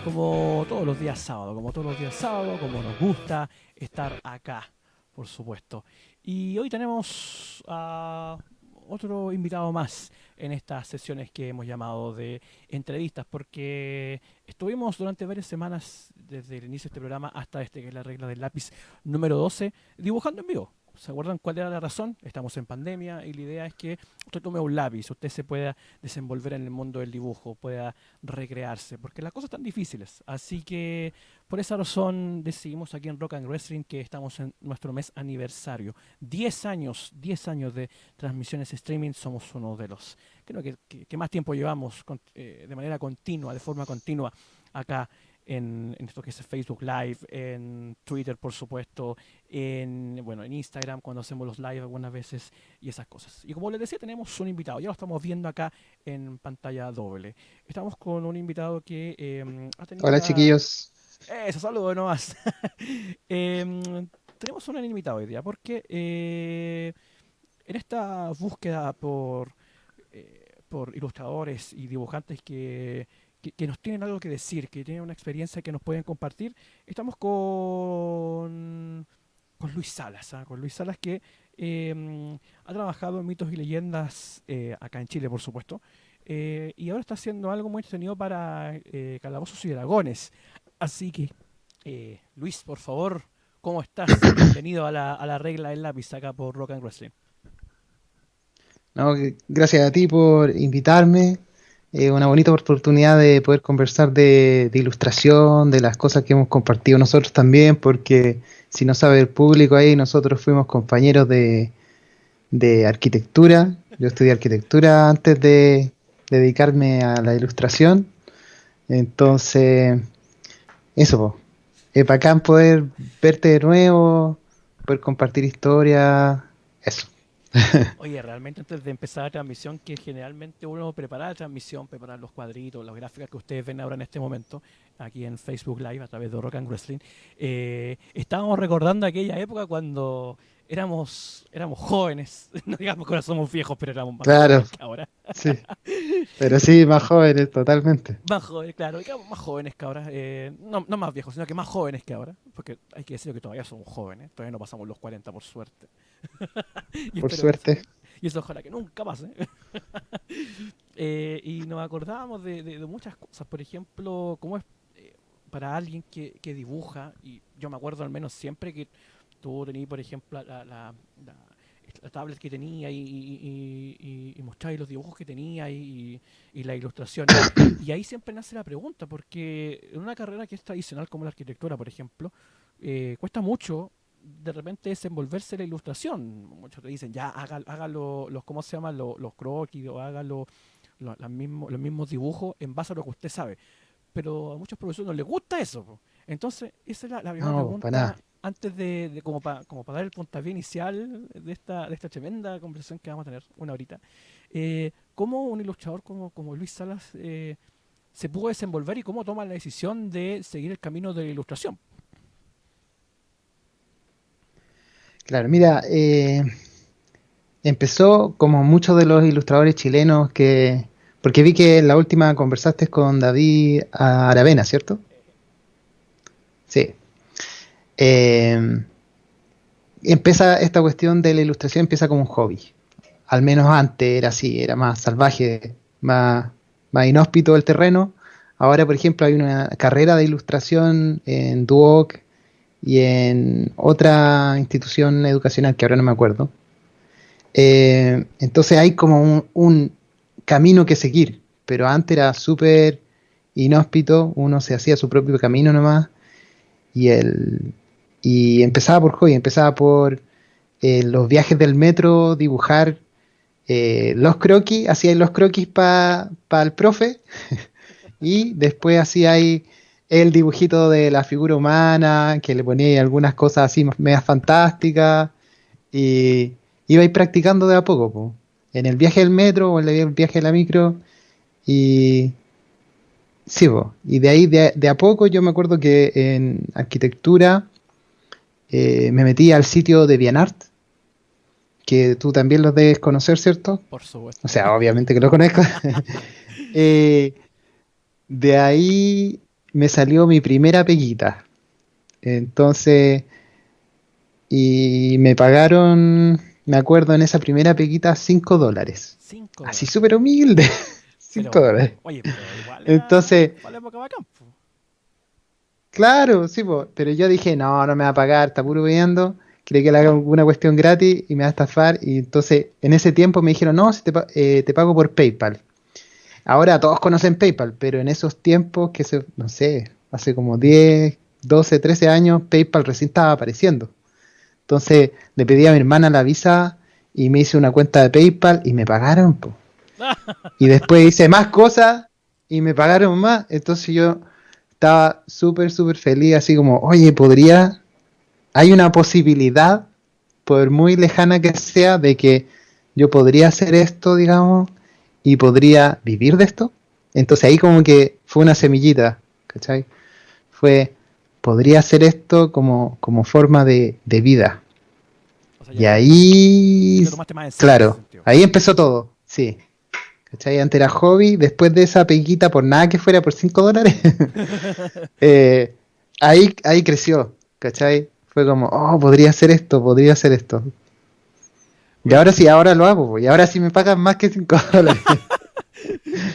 como todos los días sábado, como nos gusta estar acá, por supuesto. Y hoy tenemos a otro invitado más en estas sesiones que hemos llamado de entrevistas, porque estuvimos durante varias semanas, desde el inicio de este programa hasta este, que es la regla del lápiz número 12, dibujando en vivo. ¿Se acuerdan cuál era la razón? Estamos en pandemia y la idea es que usted tome un lápiz, usted se pueda desenvolver en el mundo del dibujo, pueda recrearse, porque las cosas están difíciles. Así que por esa razón decidimos aquí en Rock and Wrestling que estamos en nuestro mes aniversario. 10 años de transmisiones streaming, somos uno de los, creo que más tiempo llevamos de manera continua, de forma continua, acá en esto que es Facebook Live, en Twitter, por supuesto, en Instagram, cuando hacemos los live algunas veces y esas cosas. Y como les decía, tenemos un invitado, ya lo estamos viendo acá en pantalla doble. Estamos con un invitado que ha tenido Hola la... chiquillos. Eso, saludo nomás. Tenemos un invitado hoy día porque en esta búsqueda por ilustradores y dibujantes que nos tienen algo que decir, que tienen una experiencia que nos pueden compartir, estamos con Luis Salas, ¿ah? Con Luis Salas que ha trabajado en mitos y leyendas acá en Chile, por supuesto, y ahora está haciendo algo muy entretenido para Calabozos y Dragones. Así que, Luis, por favor, ¿cómo estás? Bienvenido a la regla del lápiz acá por Rock and Wrestling. No, gracias a ti por invitarme. Una bonita oportunidad de poder conversar de ilustración, de las cosas que hemos compartido nosotros también, porque si no sabe el público ahí, nosotros fuimos compañeros de arquitectura. Yo estudié arquitectura antes de dedicarme a la ilustración. Entonces, eso, po. Es bacán poder verte de nuevo, poder compartir historias, eso. Oye, realmente antes de empezar la transmisión, que generalmente uno prepara la transmisión, prepara los cuadritos, las gráficas que ustedes ven ahora en este momento, aquí en Facebook Live a través de Rock and Wrestling, estábamos recordando aquella época cuando éramos jóvenes, no digamos que ahora somos viejos, pero éramos más Claro, jóvenes que ahora. sí. Pero sí, más jóvenes, totalmente. Más jóvenes, claro, digamos más jóvenes que ahora, no más viejos, sino que más jóvenes que ahora, porque hay que decir que todavía somos jóvenes, todavía no pasamos los 40 por suerte. Y Por espero que suerte. y eso ojalá que nunca pase. Y nos acordábamos de muchas cosas, por ejemplo, cómo es para alguien que dibuja, y yo me acuerdo al menos siempre que tú tenías, por ejemplo, la tablet que tenía y mostrabas los dibujos que tenía y las ilustraciones. Y ahí siempre nace la pregunta, porque en una carrera que es tradicional como la arquitectura, por ejemplo, cuesta mucho de repente desenvolverse la ilustración. Muchos te dicen, ya haga los, ¿cómo se llaman? Los croquis o haga los mismos dibujos en base a lo que usted sabe. Pero a muchos profesores no les gusta eso, po. Entonces, esa es la primera No, para pregunta nada. antes de como para dar el puntapié inicial de esta tremenda conversación que vamos a tener una horita. ¿Cómo un ilustrador como Luis Salas se pudo desenvolver y cómo toma la decisión de seguir el camino de la ilustración? Claro, mira, empezó como muchos de los ilustradores chilenos que... Porque vi que en la última conversaste con David Aravena, ¿cierto? Sí. Eh, empieza esta cuestión de la ilustración, empieza como un hobby. Al menos antes era así, era más salvaje, más inhóspito el terreno. Ahora, por ejemplo, hay una carrera de ilustración en Duoc y en otra institución educacional que ahora no me acuerdo. Entonces hay como un camino que seguir, pero antes era súper inhóspito, uno se hacía su propio camino nomás y, y empezaba por hobby, empezaba por los viajes del metro, dibujar los croquis, hacía los croquis para el profe y después hacía ahí el dibujito de la figura humana, que le ponía algunas cosas así medias fantásticas y iba a ir practicando de a poco, po. En el viaje del metro o en el viaje de la micro y sí, po. Y de ahí de a poco yo me acuerdo que en arquitectura me metí al sitio de DeviantArt, que tú también lo debes conocer, ¿cierto? Por O supuesto. sea, obviamente que lo conozco. Eh, de ahí me salió mi primera peguita. Entonces, y me pagaron, me acuerdo en esa primera peguita, $5. 5 Así dólares. súper humilde, $5. Oye, pero igual Entonces, fue la época bacán, po. claro, sí, po, pero yo dije, no, no me va a pagar, está puro viendo, quiere que le haga alguna cuestión gratis y me va a estafar. Y entonces, en ese tiempo me dijeron, no, si te pago por PayPal. Ahora todos conocen PayPal, pero en esos tiempos, no sé, hace como 10, 12, 13 años, PayPal recién estaba apareciendo. Entonces le pedí a mi hermana la visa y me hice una cuenta de PayPal y me pagaron, po. Y después hice más cosas y me pagaron más. Entonces yo estaba súper, súper feliz, así como, oye, hay una posibilidad, por muy lejana que sea, de que yo podría hacer esto, digamos, y podría vivir de esto. Entonces ahí como que fue una semillita, ¿cachai? Fue, podría hacer esto como forma de vida. O sea, Y y ahí, lo tomaste más en serio en ese claro, sentido. ahí empezó todo, sí. ¿Cachai? Antes era hobby, después de esa peguita, por nada que fuera por $5, eh, ahí creció, ¿cachai? Fue como, oh, podría hacer esto, podría hacer esto. Y Oye, ahora sí, ahora lo hago, po, y ahora sí me pagan más que $5.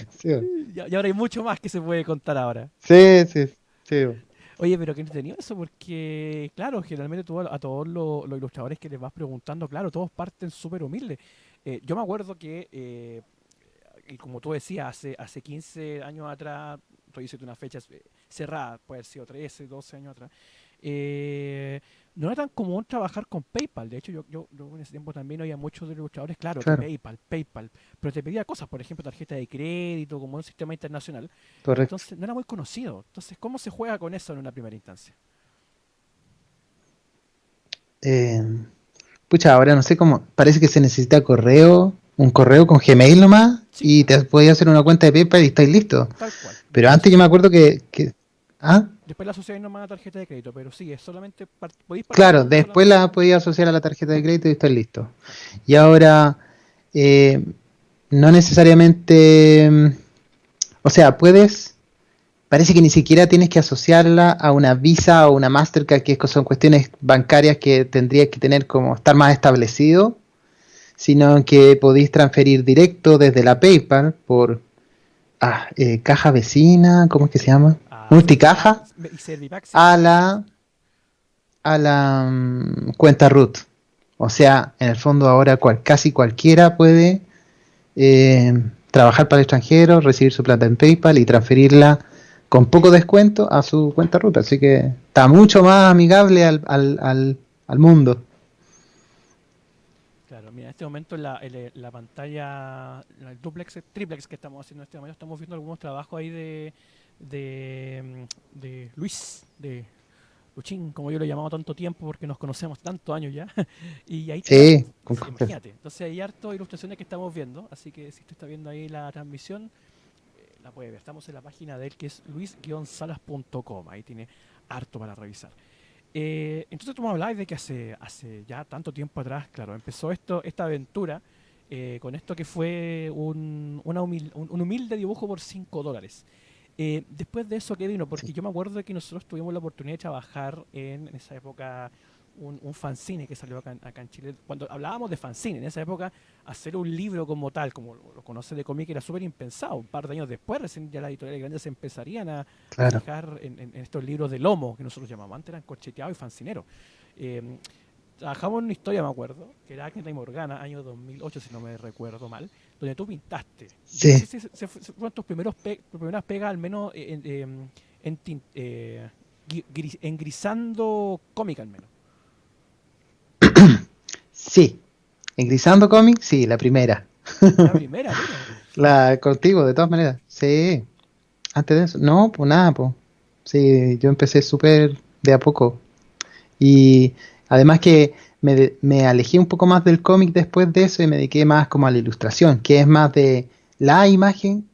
Sí, y ahora hay mucho más que se puede contar ahora. sí, sí, sí. Oye, pero qué entretenido eso, porque, claro, generalmente tú a todos los ilustradores que les vas preguntando, claro, todos parten súper humildes. Yo me acuerdo que, y como tú decías, hace 15 años atrás, tú dices una fecha cerrada, puede haber sido 13, 12 años atrás, eh, no era tan común trabajar con PayPal. De hecho, yo en ese tiempo también había muchos de los ilustradores, claro, que Claro, PayPal, pero te pedía cosas, por ejemplo, tarjeta de crédito, como un sistema internacional. correcto. Entonces, no era muy conocido. Entonces, ¿cómo se juega con eso en una primera instancia? Eh, Pucha, ahora no sé cómo, parece que se necesita un correo con Gmail nomás, Sí, y te podías hacer una cuenta de PayPal y estáis listo. tal cual. Pero Después la antes yo me asociáis, acuerdo ¿ah? después la asociáis nomás a tarjeta de crédito, pero sí, es solamente podéis partir Claro, con después solamente. la podías asociar a la tarjeta de crédito y estáis listo. Exacto. Y ahora, eh, no necesariamente, o sea, parece que ni siquiera tienes que asociarla a una Visa o una Mastercard, que son cuestiones bancarias que tendrías que tener como estar más establecido, sino que podéis transferir directo desde la PayPal por caja vecina, ¿cómo es que se llama? Multicaja Y Servipack se a llama también. la cuenta root. O sea, en el fondo ahora casi cualquiera puede trabajar para el extranjero, recibir su plata en PayPal y transferirla con poco descuento a su cuenta root. Así que está mucho más amigable al mundo. Claro, mira, en este momento en la pantalla, el duplex, triplex que estamos haciendo en este momento, estamos viendo algunos trabajos ahí de Luis, de Luchín, como yo lo he llamado tanto tiempo porque nos conocemos tantos años ya. Y ahí tenemos, Sí, con confianza. imagínate, entonces hay harto ilustraciones que estamos viendo, así que si usted está viendo ahí la transmisión, la puede ver. Estamos en la página de él que es luis-salas.com, ahí tiene harto para revisar. Entonces tú me hablabas de que hace ya tanto tiempo atrás, claro, empezó esta aventura con esto que fue un humilde dibujo por $5. Después de eso, ¿qué vino? Porque Sí. yo me acuerdo de que nosotros tuvimos la oportunidad de trabajar en esa época un fanzine que salió acá en Chile. Cuando hablábamos de fanzine, en esa época, hacer un libro como tal, como lo conoce de cómic, era súper impensado. Un par de años después, recién ya las editoriales grandes se empezarían a Claro. fijar en estos libros de lomo, que nosotros llamamos. Antes eran corcheteados y fancineros. Eh, Trabajamos en una historia, me acuerdo, que era Agneta y Morgana, año 2008, si no me recuerdo mal, donde tú pintaste. Yo no sé Sí. si fueron tus tus primeras pegas, al menos engrisando cómic, al menos. Sí. En Grisando Comics, sí, la primera. La primera, mira. La contigo, de todas maneras. Sí. Antes de eso. No, pues nada, pues. Sí, yo empecé súper de a poco. Y además que me alejé un poco más del cómic después de eso y me dediqué más como a la ilustración, que es más de la imagen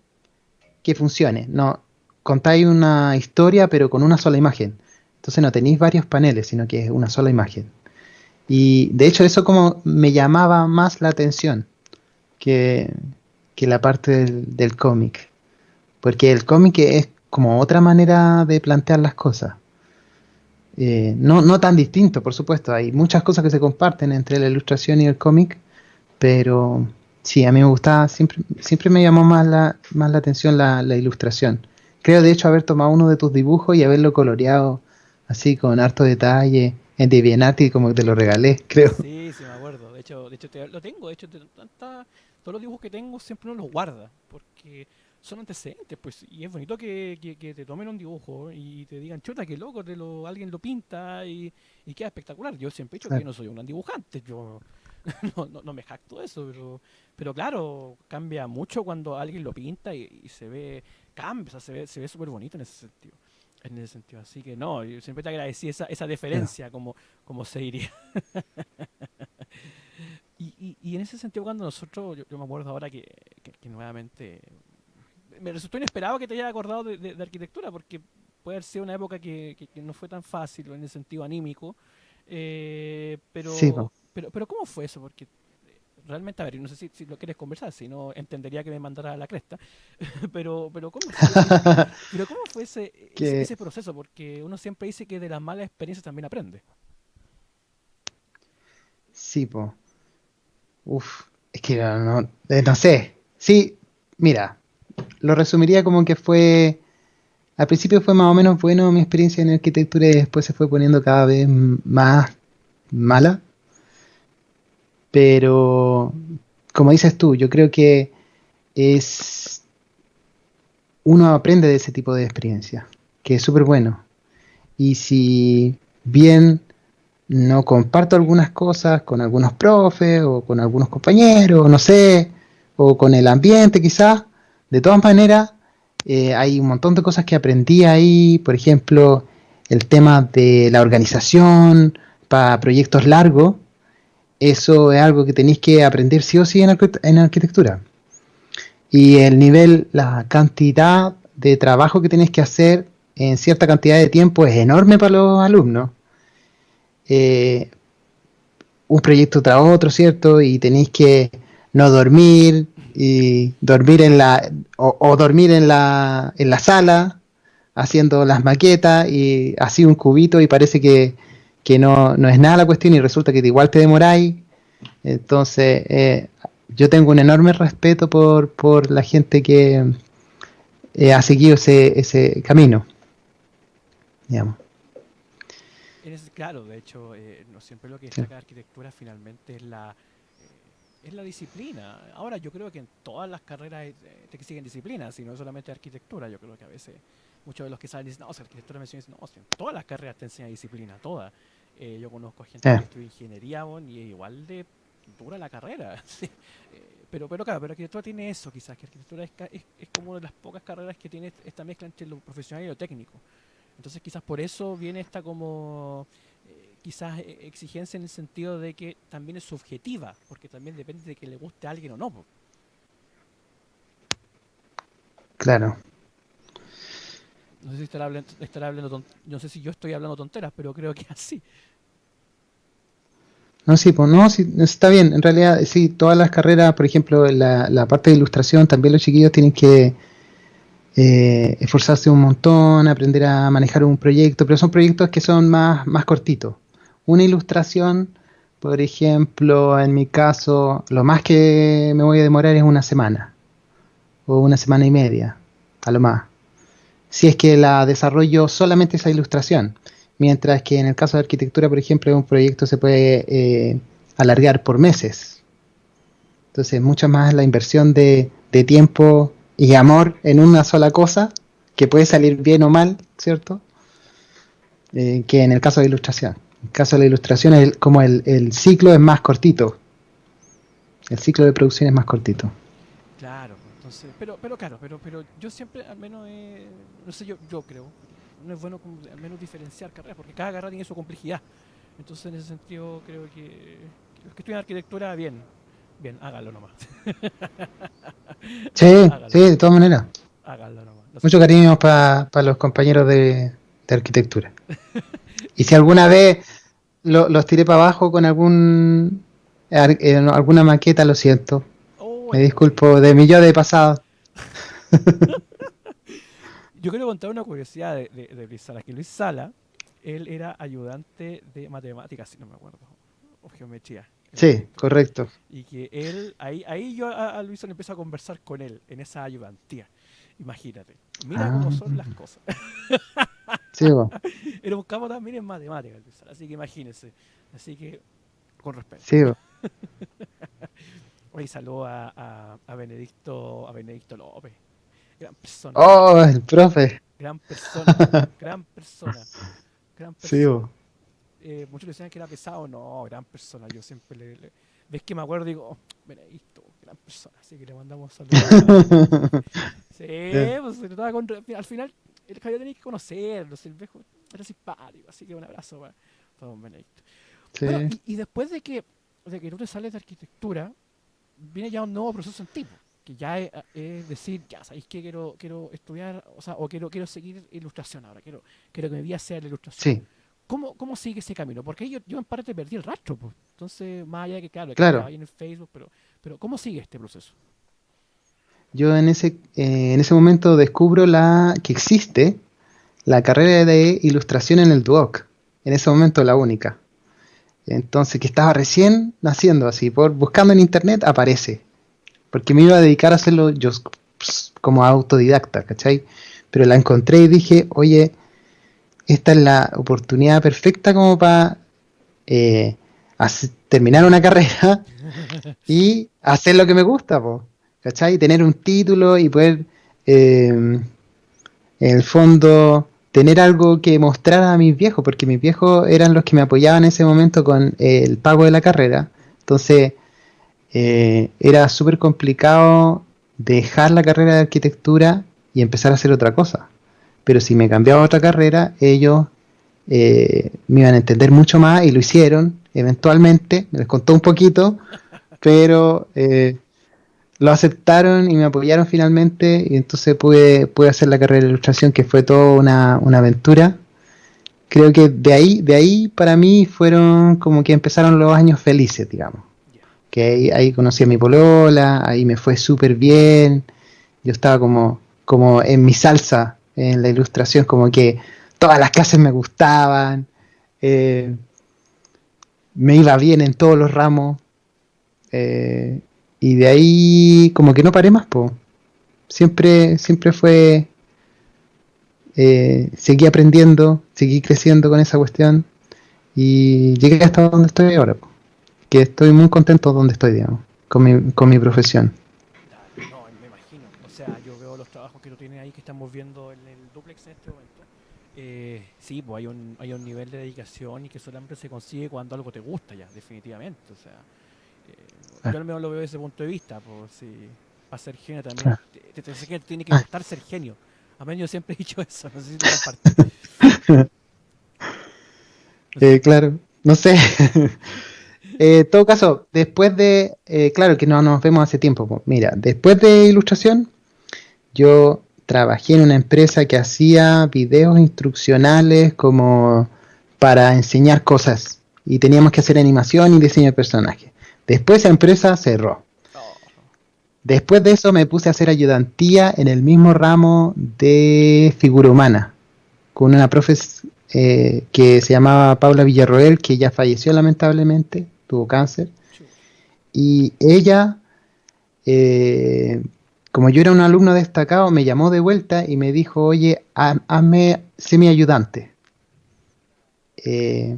que funcione. No, contáis una historia pero con una sola imagen. Entonces no tenéis varios paneles, sino que es una sola imagen. Y de hecho eso como me llamaba más la atención que, que la parte del cómic. Porque el cómic es como otra manera de plantear las cosas. No tan distinto, por supuesto. Hay muchas cosas que se comparten entre la ilustración y el cómic, pero sí, a mí me gustaba, siempre me llamó más la atención la ilustración. Creo de hecho haber tomado uno de tus dibujos y haberlo coloreado así con harto detalle en DeviantArt y como que te lo regalé, creo. Sí, sí, me acuerdo. De hecho lo tengo. De hecho, todos los dibujos que tengo siempre uno los guarda. Porque son antecedentes, pues. Y es bonito que te tomen un dibujo y te digan, chuta, qué loco, alguien lo pinta y queda espectacular. Yo siempre he dicho que yo no soy un gran dibujante. Yo no me jacto de eso, pero claro, cambia mucho cuando alguien lo pinta y se ve, cambia, o sea, se ve súper bonito en ese sentido. En ese sentido, así que no, yo siempre te agradecí esa Claro. deferencia, como se diría. Y en ese sentido, cuando nosotros, yo me acuerdo ahora que nuevamente, me resultó inesperado que te hayas acordado de arquitectura, porque puede haber sido una época que no fue tan fácil en el sentido anímico, Sí, po. pero ¿cómo fue eso? Porque realmente, a ver, yo no sé si lo quieres conversar, si no entendería que me mandara a la cresta, pero ¿cómo fue Que ese proceso? Porque uno siempre dice que de las malas experiencias también aprende. sí, po. Uf, es que no sé. Sí, mira, lo resumiría como que fue, al principio fue más o menos bueno mi experiencia en arquitectura y después se fue poniendo cada vez más mala, pero como dices tú, yo creo que es uno aprende de ese tipo de experiencia, que es súper bueno. Y si bien no comparto algunas cosas con algunos profes o con algunos compañeros, no sé, o con el ambiente quizás, de todas maneras, hay un montón de cosas que aprendí ahí, por ejemplo, el tema de la organización para proyectos largos, eso es algo que tenéis que aprender sí o sí en arquitectura. Y el nivel, la cantidad de trabajo que tenéis que hacer en cierta cantidad de tiempo es enorme para los alumnos. Eh, un proyecto tras otro, ¿cierto? Y tenéis que no dormir y dormir o dormir en la sala haciendo las maquetas y así un cubito y parece que no es nada la cuestión y resulta que igual te demoráis. Entonces, yo tengo un enorme respeto por la gente que ha seguido ese camino, digamos. Claro, de hecho, no siempre lo que Sí. destaca de arquitectura finalmente es la disciplina. Ahora, yo creo que en todas las carreras te siguen disciplinas, y no solamente arquitectura. Yo creo que a veces muchos de los que saben dicen, no, si arquitectura me enseña, no, si en todas las carreras te enseña disciplina, todas. Yo conozco Sí. gente que estudia ingeniería, bon, y es igual de dura la carrera. Sí. Pero claro, pero arquitectura tiene eso, quizás, que arquitectura es como una de las pocas carreras que tiene esta mezcla entre lo profesional y lo técnico. Entonces quizás por eso viene esta como quizás exigencia en el sentido de que también es subjetiva, porque también depende de que le guste a alguien o no, po. Claro. No sé si no sé si yo estoy hablando tonteras, pero creo que es así. No, sí, pues no, sí, está bien. En realidad, sí, todas las carreras, por ejemplo, la parte de ilustración, también los chiquillos tienen que esforzarse un montón, aprender a manejar un proyecto, pero son proyectos que son más cortitos. Una ilustración, por ejemplo, en mi caso, lo más que me voy a demorar es una semana o una semana y media, a lo más. Si es que la desarrollo solamente esa ilustración. Mientras que en el caso de arquitectura, por ejemplo, un proyecto se puede alargar por meses. Entonces, mucho más la inversión de tiempo y amor en una sola cosa, que puede salir bien o mal, ¿cierto? Que en el caso de ilustración. En el caso de la ilustración, como el ciclo es más cortito. El ciclo de producción es más cortito. Claro, pues, entonces, pero claro, pero yo siempre al menos, no sé, yo creo, no es bueno como al menos diferenciar carreras, porque cada carrera tiene su complejidad. Entonces en ese sentido creo que los que estudian arquitectura, bien, bien, háganlo nomás. Sí, sí, Háganlo de nomás. todas maneras. Háganlo nomás. No se Mucho preocupen. cariño para los compañeros de arquitectura. Y si alguna vez los tiré para abajo con alguna maqueta, lo siento. Oh, Me no, sí. disculpo de mi yo de pasado. Yo quiero contar una curiosidad de Luis Sala, que Luis Sala, él era ayudante de matemáticas, si no me acuerdo, o geometría. Sí, correcto. Y que él, ahí yo a Luis Sala empiezo a conversar con él, en esa ayudantía. Imagínate, mira Ah, cómo son las cosas. sí, po, Era un capo también en matemáticas, Luis Sala, así que imagínense. Así que, con respeto. sí, po. Oye, saludo a Benedicto López. Gran persona, Oh, el profe. gran persona, gran persona, gran Sí, persona. po. Muchos decían que era pesado, no, gran persona. Yo siempre ves que me acuerdo y digo, oh, Benedicto, gran persona. Así que le mandamos saludos a Benedicto. Sí, Ya, pues se trataba al final el caballero tenía que conocerlo, si el viejo era simpático, así que un abrazo para don Benedicto. Bueno, sí, y después de que tú te sales de arquitectura, viene ya un nuevo proceso en tipo, que ya es decir, ya sabéis que quiero estudiar, o sea, o quiero seguir ilustración ahora, quiero que mi vida sea la ilustración. sí, ¿Cómo sigue ese camino? Porque ahí yo en parte perdí el rastro, pues. Entonces, más allá de que, claro, que claro. estaba ahí en el Facebook, pero ¿cómo sigue este proceso? Yo en ese momento descubro que existe la carrera de ilustración en el Duoc. En ese momento la única. Entonces, que estaba recién naciendo así, buscando en internet aparece. Porque me iba a dedicar a hacerlo yo como autodidacta, ¿cachai? Pero la encontré y dije, oye, esta es la oportunidad perfecta como para terminar una carrera y hacer lo que me gusta, po, ¿cachai? Tener un título y poder, en el fondo, tener algo que mostrar a mis viejos, porque mis viejos eran los que me apoyaban en ese momento con el pago de la carrera. Entonces, era súper complicado dejar la carrera de arquitectura y empezar a hacer otra cosa. Pero si me cambiaba a otra carrera, ellos me iban a entender mucho más y lo hicieron eventualmente, me les contó un poquito, pero lo aceptaron y me apoyaron finalmente y entonces pude hacer la carrera de ilustración que fue toda una aventura. Creo que de ahí para mí fueron como que empezaron los años felices, digamos. Ya. Que ahí conocí a mi polola, ahí me fue súper bien, yo estaba como en mi salsa en la ilustración, como que todas las clases me gustaban, eh, me iba bien en todos los ramos, eh, y de ahí como que no paré más, po. Siempre fue, seguí aprendiendo, seguí creciendo con esa cuestión y llegué hasta donde estoy ahora, po. Que estoy muy contento donde estoy, digamos, con mi profesión. Dale, no, me imagino. O sea, yo veo los trabajos que tú tienes ahí que estamos viendo en el duplex en este momento. Sí, pues hay un nivel de dedicación y que solamente se consigue cuando algo te gusta ya, definitivamente. O sea, yo Ah, al menos lo veo desde ese punto de vista, pues si para ser genio también ah, te tiene que ah. gustar ser genio. A menos yo siempre he dicho eso, no sé si lo compartí. No sé si- Claro, no sé. En todo caso, después claro que no nos vemos hace tiempo, po. Mira, después de ilustración, yo trabajé en una empresa que hacía videos instruccionales como para enseñar cosas y teníamos que hacer animación y diseño de personajes. Después esa empresa cerró. Oh, Después de eso me puse a hacer ayudantía en el mismo ramo de figura humana, con una profe que se llamaba Paula Villarroel, que ya falleció lamentablemente, tuvo cáncer. chuta. Y ella, eh, como yo era un alumno destacado, me llamó de vuelta y me dijo, oye, hazme, sé mi ayudante. Eh,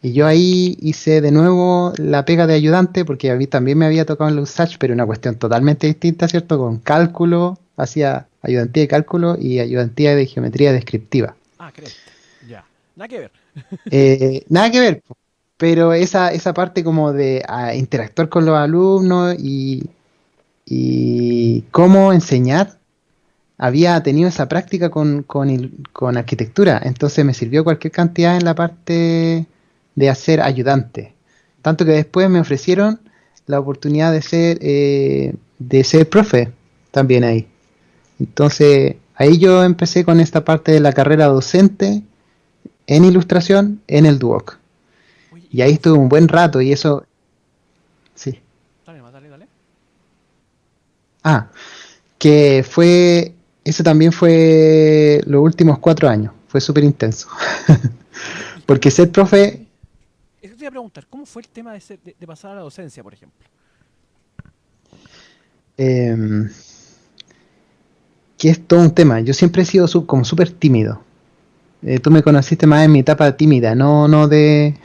y yo ahí hice de nuevo la pega de ayudante, porque a mí también me había tocado en la USACH, pero una cuestión totalmente distinta, ¿cierto? Con cálculo, hacía ayudantía de cálculo y ayudantía de geometría descriptiva. Ah, cresta. Ya. Nada que ver. Nada que ver, po, pero esa parte como de interactuar con los alumnos y cómo enseñar, había tenido esa práctica con arquitectura, entonces me sirvió cualquier cantidad en la parte de hacer ayudante. Tanto que después me ofrecieron la oportunidad de ser profe también ahí. Entonces ahí yo empecé con esta parte de la carrera docente en ilustración en el Duoc. Oye, ¿y Y ahí cómo estuve fue? un buen rato y eso, sí. Dale, más, dale, dale. Ah, que fue Ese también fue los últimos 4 años, fue súper intenso. Y Porque ser profe, sí. Eso te iba a preguntar, ¿cómo fue el tema de pasar a la docencia, por ejemplo? eh, que es todo un tema. Yo siempre he sido como súper tímido. Tú me conociste más en mi etapa tímida, no de...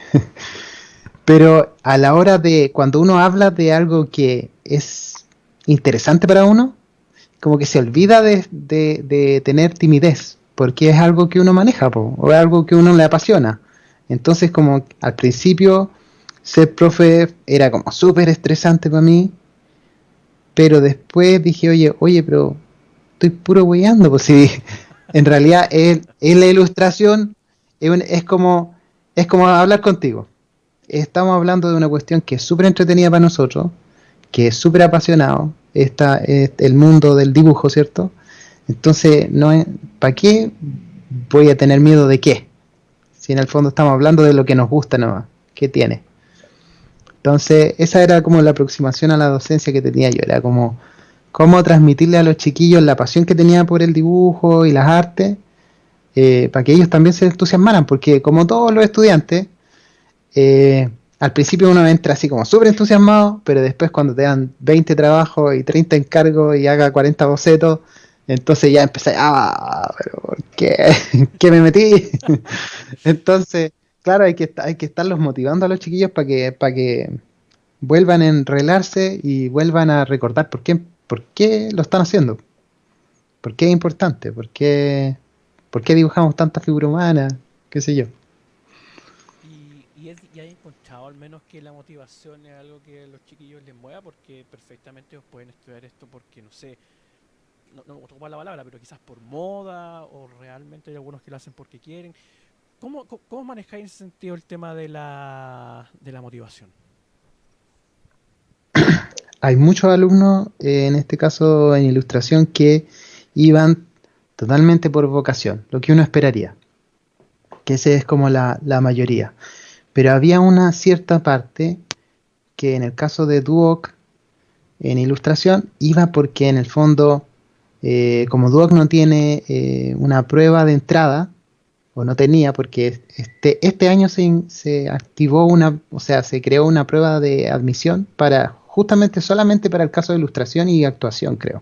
Pero a la hora de, cuando uno habla de algo que es interesante para uno, como que se olvida de tener timidez, porque es algo que uno maneja, po, o es algo que uno le apasiona. Entonces, como al principio, ser profe era como súper estresante para mí, pero después dije, oye, pero estoy puro weyando, pues si en realidad en la ilustración es como hablar contigo. Estamos hablando de una cuestión que es súper entretenida para nosotros, que es súper apasionado, el mundo del dibujo, ¿cierto? Entonces, no es, ¿para qué voy a tener miedo de qué? Si en el fondo estamos hablando de lo que nos gusta nomás, ¿qué tiene? Entonces, esa era como la aproximación a la docencia que tenía yo, era como cómo transmitirle a los chiquillos la pasión que tenía por el dibujo y las artes, para que ellos también se entusiasmaran, porque como todos los estudiantes, al principio uno entra así como súper entusiasmado, pero después cuando te dan 20 trabajos y 30 encargos y haga 40 bocetos, entonces ya empecé, pero ¿por qué? ¿Qué me metí? Entonces, claro, hay que estarlos motivando a los chiquillos para que vuelvan a enrelarse y vuelvan a recordar por qué lo están haciendo, por qué es importante, por qué dibujamos tanta figura humana, qué sé yo. Y hay encontrado al menos que la motivación es algo que a los chiquillos les mueva, porque perfectamente ellos pueden estudiar esto porque, no sé, no me gusta ocupar la palabra, pero quizás por moda o realmente hay algunos que lo hacen porque quieren. ¿Cómo manejáis en ese sentido el tema de la motivación? Hay muchos alumnos, en este caso en ilustración, que iban totalmente por vocación, lo que uno esperaría, que ese es como la mayoría. Pero había una cierta parte que en el caso de Duoc, en ilustración, iba porque en el fondo, como Duoc no tiene una prueba de entrada, o no tenía, porque este año se activó o sea, se creó una prueba de admisión para justamente solamente para el caso de ilustración y actuación, creo.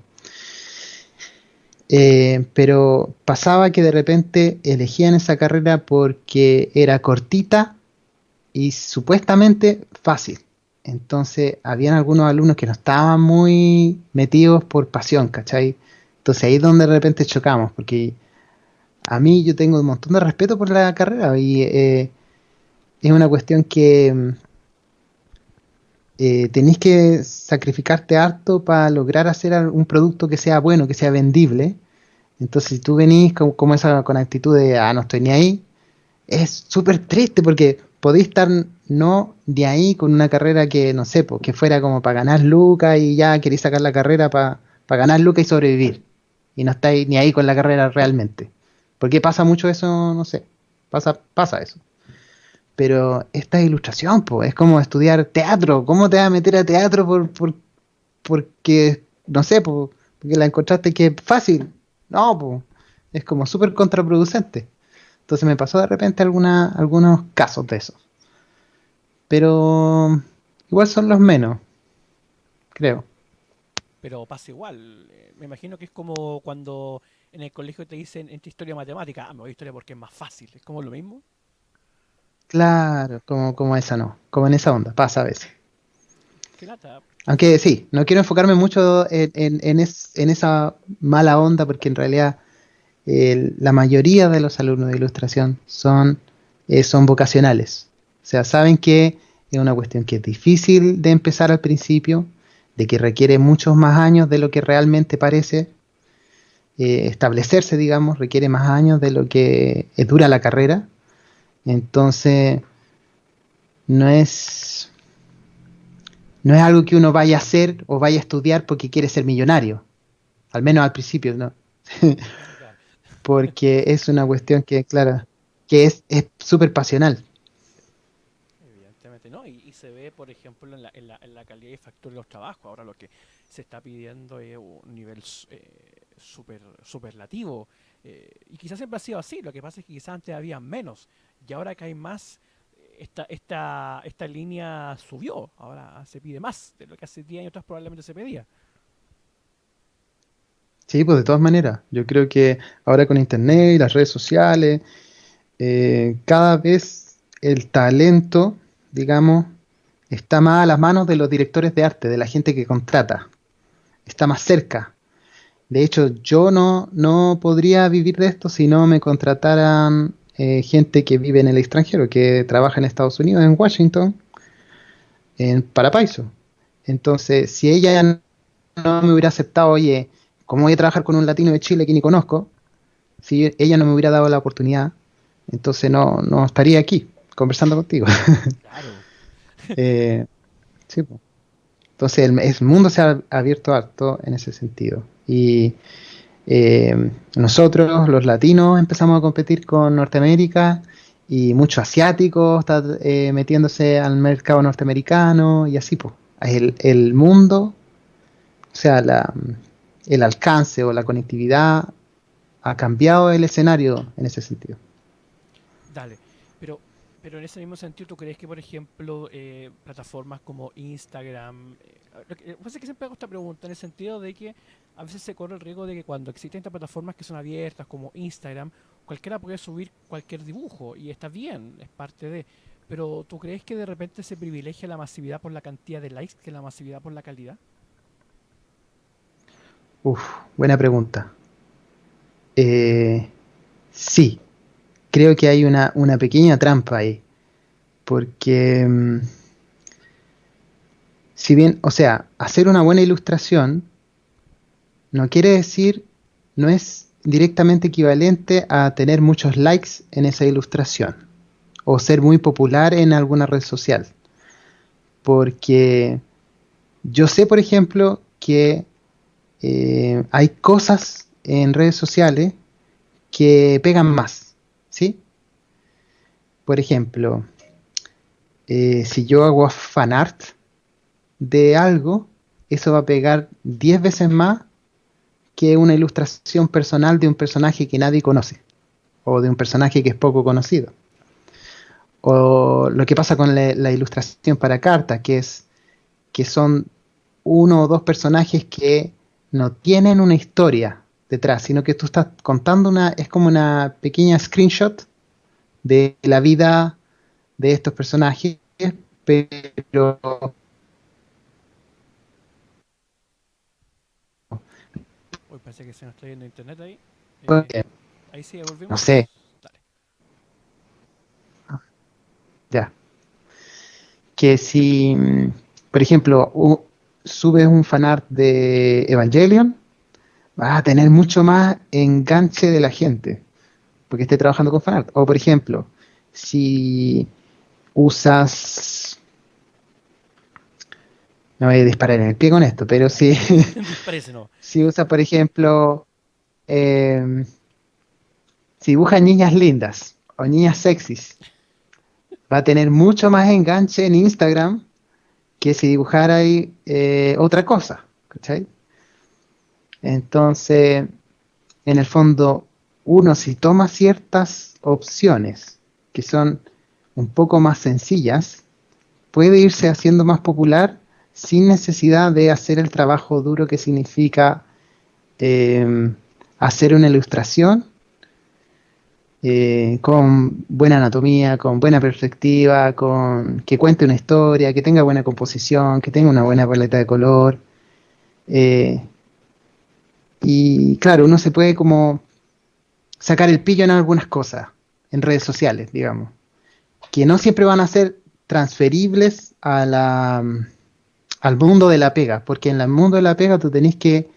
Pero pasaba que de repente elegían esa carrera porque era cortita y supuestamente fácil. Entonces, habían algunos alumnos que no estaban muy metidos por pasión, ¿cachai? Entonces ahí es donde de repente chocamos, porque a mí yo tengo un montón de respeto por la carrera y es una cuestión que tenéis que sacrificarte harto para lograr hacer un producto que sea bueno, que sea vendible. Entonces, si tú venís como esa con actitud de, no estoy ni ahí, es súper triste porque podéis estar no de ahí con una carrera que, no sé, pues, que fuera como para ganar lucas y ya queréis sacar la carrera para ganar lucas y sobrevivir. Y no estáis ni ahí con la carrera realmente. Porque pasa mucho eso, no sé, pasa eso. Pero esta es ilustración, pues, es como estudiar teatro. ¿Cómo te vas a meter a teatro porque, no sé, porque la encontraste que es fácil? No, pues, es como súper contraproducente. Entonces me pasó de repente algunos casos de esos. Pero igual son los menos, creo. Pero pasa igual. Me imagino que es como cuando en el colegio te dicen entre historia y matemática, me voy a historia porque es más fácil. ¿Es como lo mismo? Claro, como esa no, como en esa onda, pasa a veces. Qué lata, Aunque porque... sí, no quiero enfocarme mucho en esa mala onda porque en realidad la mayoría de los alumnos de ilustración son vocacionales. O sea, saben que es una cuestión que es difícil de empezar al principio, de que requiere muchos más años de lo que realmente parece. Establecerse, digamos, requiere más años de lo que dura la carrera. Entonces, no es, no es algo que uno vaya a hacer o vaya a estudiar porque quiere ser millonario. Al menos al principio, ¿no? Claro, Porque es una cuestión que, claro, que es súper pasional. evidentemente, ¿no? Y se ve, por ejemplo, en la calidad y factura de los trabajos. Ahora lo que se está pidiendo es un nivel superlativo. Y quizás siempre ha sido así, lo que pasa es que quizás antes había menos, y ahora que hay más, esta línea subió, ahora se pide más de lo que hace 10 años atrás probablemente se pedía. Sí, pues de todas maneras, yo creo que ahora con internet y las redes sociales, cada vez el talento, digamos, está más a las manos de los directores de arte, de la gente que contrata, está más cerca. De hecho, yo no podría vivir de esto si no me contrataran gente que vive en el extranjero, que trabaja en Estados Unidos, en Washington, en Parapaiso. Entonces, si ella no me hubiera aceptado, oye, ¿cómo voy a trabajar con un latino de Chile que ni conozco? Si ella no me hubiera dado la oportunidad, entonces no estaría aquí conversando contigo. Claro. Eh, sí, po. Entonces el mundo se ha abierto harto en ese sentido. Y nosotros, los latinos, empezamos a competir con Norteamérica y muchos asiáticos están metiéndose al mercado norteamericano y así, pues. El mundo, o sea, el alcance o la conectividad ha cambiado el escenario en ese sentido. Dale, pero, pero en ese mismo sentido, ¿tú crees que, por ejemplo, plataformas como Instagram, lo que pasa es que siempre hago esta pregunta en el sentido de que a veces se corre el riesgo de que cuando existen estas plataformas que son abiertas como Instagram, cualquiera puede subir cualquier dibujo y está bien, es parte de... Pero ¿tú crees que de repente se privilegia la masividad por la cantidad de likes que la masividad por la calidad? Uf, buena pregunta. Eh, sí, creo que hay una pequeña trampa ahí, porque si bien, o sea, hacer una buena ilustración no quiere decir, no es directamente equivalente a tener muchos likes en esa ilustración o ser muy popular en alguna red social, porque yo sé, por ejemplo, que hay cosas en redes sociales que pegan más, ¿sí? Por ejemplo, si yo hago fanart de algo, eso va a pegar 10 veces más que una ilustración personal de un personaje que nadie conoce o de un personaje que es poco conocido. O lo que pasa con la ilustración para cartas, que son uno o dos personajes que no tienen una historia detrás, sino que tú estás contando es como una pequeña screenshot de la vida de estos personajes, pero Hoy parece que se nos está yendo internet ahí. pues, Eh, ahí sí, no sé, volvimos. Dale. ya, que si, por ejemplo, subes un fanart de Evangelion, vas a tener mucho más enganche de la gente, porque esté trabajando con fanart. O por ejemplo, si usas, no voy a disparar en el pie con esto, pero si, Dispárese, no. si usas, por ejemplo, si dibujas niñas lindas o niñas sexys, va a tener mucho más enganche en Instagram que si dibujara ahí otra cosa, ¿cachai? Entonces, en el fondo, uno si toma ciertas opciones que son un poco más sencillas, puede irse haciendo más popular sin necesidad de hacer el trabajo duro que significa eh, hacer una ilustración con buena anatomía, con buena perspectiva, con que cuente una historia, que tenga buena composición, que tenga una buena paleta de color. eh, y claro, uno se puede como sacar el pillo en algunas cosas, en redes sociales, digamos, que no siempre van a ser transferibles al mundo de la pega, porque en el mundo de la pega tú tenés que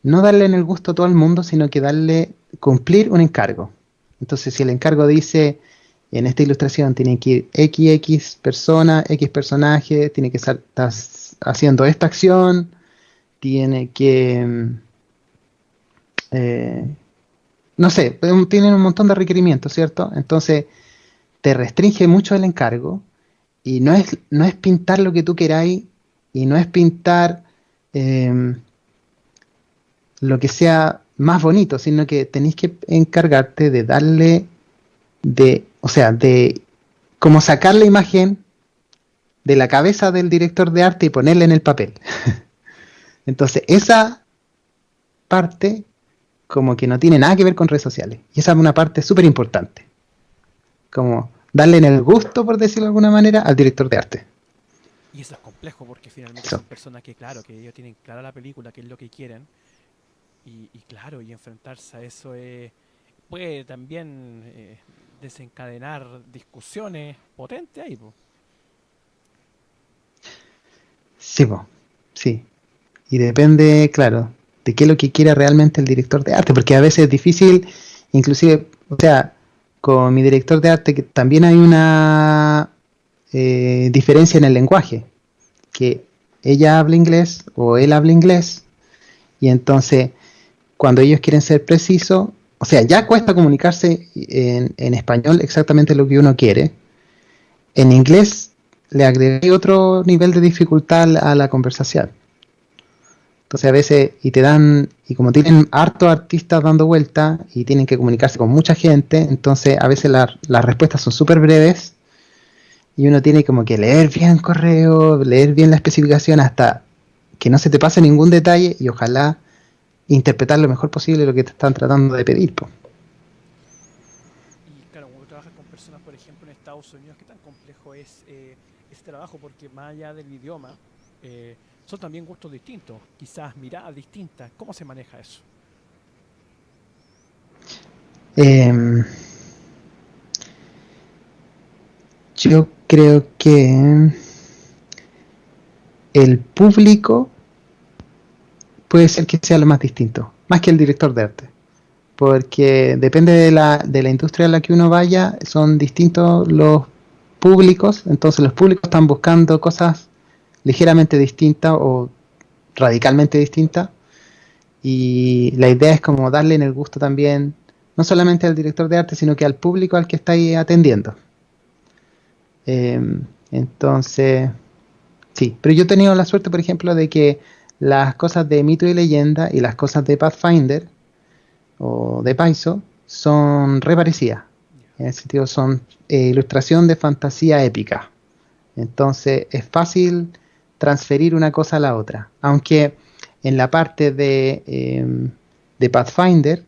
no darle en el gusto a todo el mundo, sino que cumplir un encargo. Entonces, si el encargo dice, en esta ilustración tiene que ir XX persona, X personaje, tiene que estar haciendo esta acción, tiene que, eh, no sé, tienen un montón de requerimientos, ¿cierto? Entonces, te restringe mucho el encargo y no es pintar lo que tú queráis y no es pintar... eh, lo que sea más bonito, sino que tenéis que encargarte de darle, o sea, de como sacar la imagen de la cabeza del director de arte y ponerla en el papel. Entonces, esa parte como que no tiene nada que ver con redes sociales. Y esa es una parte súper importante. Como darle en el gusto, por decirlo de alguna manera, al director de arte. Y eso es complejo porque finalmente Eso. son personas que, claro, que ellos tienen clara la película, que es lo que quieren. Y claro, y enfrentarse a eso puede también desencadenar discusiones potentes ahí, po. Sí, po. Sí. Y depende, claro, de qué es lo que quiera realmente el director de arte, porque a veces es difícil, inclusive, o sea, con mi director de arte que también hay una diferencia en el lenguaje, que ella habla inglés o él habla inglés, y entonces cuando ellos quieren ser precisos, o sea, ya cuesta comunicarse en español exactamente lo que uno quiere, en inglés le agregué otro nivel de dificultad a la conversación. Entonces a veces, y como tienen hartos artistas dando vueltas y tienen que comunicarse con mucha gente, entonces a veces las respuestas son súper breves y uno tiene como que leer bien el correo, leer bien la especificación hasta que no se te pase ningún detalle y ojalá interpretar lo mejor posible lo que te están tratando de pedir, po. Y claro, cuando trabajas con personas, por ejemplo, en Estados Unidos, ¿qué tan complejo es ese trabajo? Porque más allá del idioma, son también gustos distintos, quizás miradas distintas. ¿Cómo se maneja eso? Eh, yo creo que el público puede ser que sea lo más distinto, más que el director de arte. Porque depende de la industria a la que uno vaya, son distintos los públicos, entonces los públicos están buscando cosas ligeramente distintas o radicalmente distintas, y la idea es como darle en el gusto también, no solamente al director de arte, sino que al público al que estáis atendiendo. Entonces, sí, pero yo he tenido la suerte, por ejemplo, de que las cosas de mito y leyenda y las cosas de Pathfinder o de Paizo son re parecidas. Ya. En ese sentido son ilustración de fantasía épica. Entonces es fácil transferir una cosa a la otra. Aunque en la parte de Pathfinder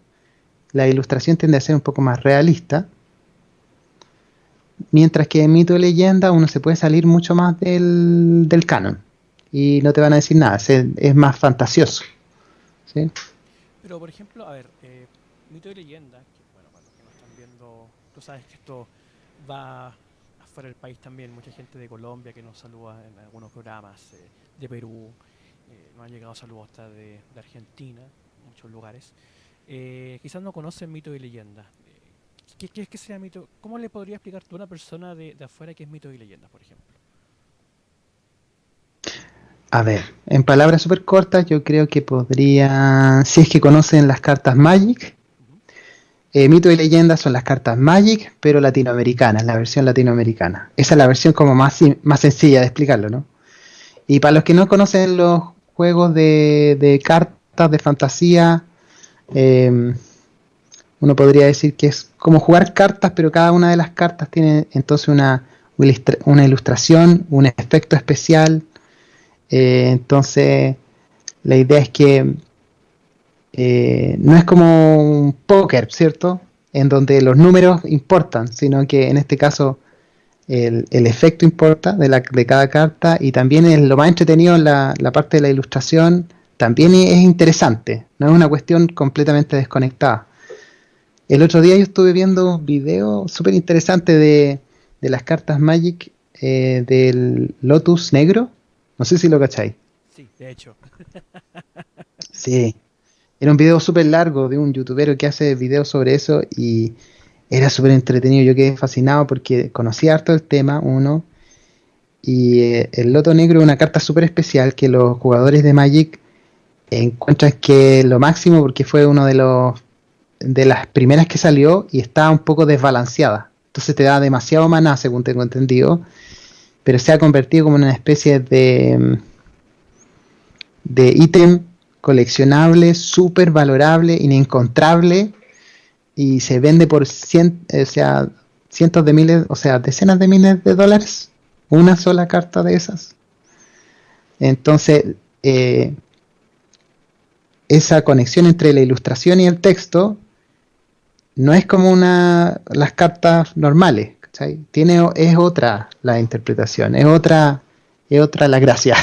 la ilustración tiende a ser un poco más realista. Mientras que en mito y leyenda uno se puede salir mucho más del canon. Y no te van a decir nada. Es más fantasioso. ¿Sí? Pero, por ejemplo, a ver, mito y leyenda, que bueno, para los que nos están viendo, tú sabes que esto va afuera del país también, mucha gente de Colombia que nos saluda en algunos programas, de Perú, nos han llegado saludos hasta de Argentina, muchos lugares. Quizás no conocen mito y leyenda. ¿Qué sería mito? ¿Cómo le podría explicar tú a una persona de afuera qué es mito y leyenda, por ejemplo? A ver, en palabras súper cortas, yo creo que podría, si es que conocen las cartas Magic, Ujú. mito y leyenda son las cartas Magic, pero latinoamericanas, la versión latinoamericana. Esa es la versión como más sencilla de explicarlo, ¿no? Y para los que no conocen los juegos de cartas de fantasía, eh, uno podría decir que es como jugar cartas, pero cada una de las cartas tiene entonces una ilustración, un efecto especial. Entonces, la idea es que no es como un póker, ¿cierto? En donde los números importan, sino que en este caso el efecto importa de cada carta, y también es lo más entretenido en la parte de la ilustración, también es interesante, no es una cuestión completamente desconectada. El otro día yo estuve viendo un video súper interesante de las cartas Magic del Lotus negro, no sé si lo cacháis. Sí, de hecho. Sí, era un video súper largo de un youtuber que hace videos sobre eso y era súper entretenido. Yo quedé fascinado porque conocía harto el tema, uno, y el Loto Negro es una carta súper especial que los jugadores de Magic encuentran que es lo máximo porque fue uno de las primeras que salió y está un poco desbalanceada. Entonces te da demasiado maná, según tengo entendido, pero se ha convertido como en una especie de ítem coleccionable, súper valorable, inencontrable, y se vende por cientos de miles, o sea, decenas de miles de dólares, una sola carta de esas. Entonces, esa conexión entre la ilustración y el texto no es como las cartas normales, ¿cachai? Es otra la interpretación, es otra la gracia.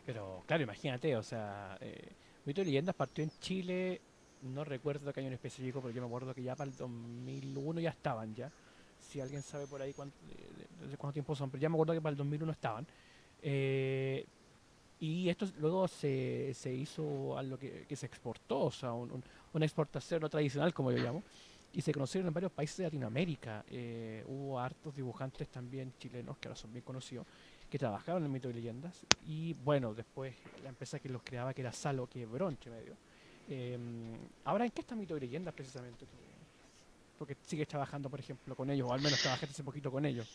Pero claro, imagínate, o sea, Mito y Leyendas partió en Chile, no recuerdo qué año en específico, pero yo me acuerdo que ya para el 2001 ya estaban ya. Si alguien sabe por ahí de cuánto tiempo son, pero ya me acuerdo que para el 2001 estaban. Eh, y esto luego se hizo algo que se exportó, o sea, una exportación no tradicional, como yo llamo, y se conocieron en varios países de Latinoamérica. Hubo hartos dibujantes también chilenos, que ahora son bien conocidos, que trabajaron en Mito y Leyendas. Y bueno, después la empresa que los creaba, que era Salo, quebró entre medio. Eh, Ahora, ¿en qué está Mito y Leyendas precisamente tú? Porque sigues trabajando, por ejemplo, con ellos, o al menos trabajaste hace poquito con ellos.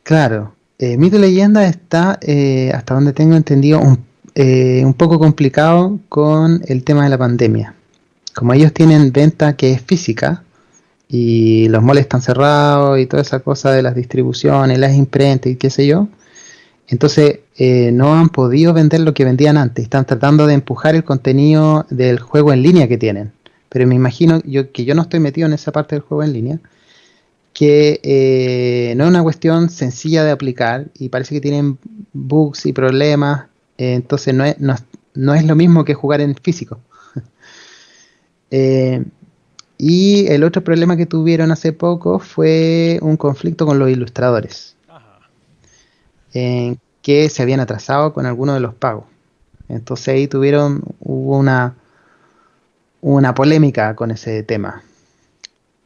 Claro, Mito y Leyenda está, hasta donde tengo entendido, un poco complicado con el tema de la pandemia. Como ellos tienen venta que es física y los malls están cerrados y toda esa cosa de las distribuciones, las imprentas y qué sé yo, entonces no han podido vender lo que vendían antes. Están tratando de empujar el contenido del juego en línea que tienen. Pero me imagino que yo no estoy metido en esa parte del juego en línea, que no es una cuestión sencilla de aplicar y parece que tienen bugs y problemas, entonces no es lo mismo que jugar en físico. Eh, y el otro problema que tuvieron hace poco fue un conflicto con los ilustradores, Ajá. que se habían atrasado con algunos de los pagos. Entonces ahí hubo una polémica con ese tema.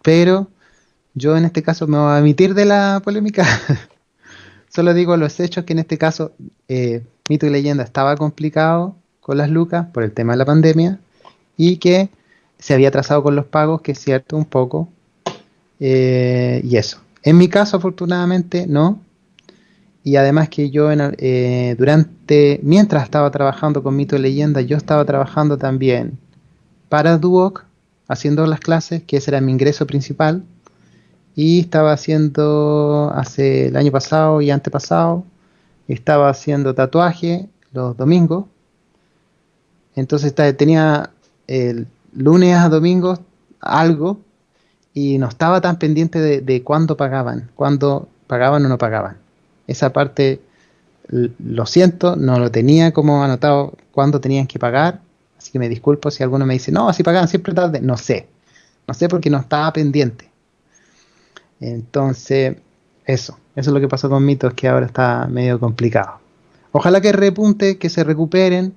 Pero yo en este caso me voy a emitir de la polémica. Solo digo los hechos que en este caso Mito y Leyenda estaba complicado con las lucas por el tema de la pandemia y que se había atrasado con los pagos, que es cierto, un poco. Y eso. En mi caso, afortunadamente, no. Y además que yo mientras estaba trabajando con Mito y Leyenda, yo estaba trabajando también para Duoc, haciendo las clases, que ese era mi ingreso principal. Y estaba haciendo hace el año pasado y antepasado, estaba haciendo tatuaje los domingos. Entonces tenía el lunes a domingos algo y no estaba tan pendiente de cuándo pagaban o no pagaban. Esa parte, lo siento, no lo tenía como anotado cuándo tenían que pagar. Así que me disculpo si alguno me dice, no, así pagaban siempre tarde. No sé porque no estaba pendiente. Entonces, eso es lo que pasó con Mitos, que ahora está medio complicado. Ojalá que repunte, que se recuperen.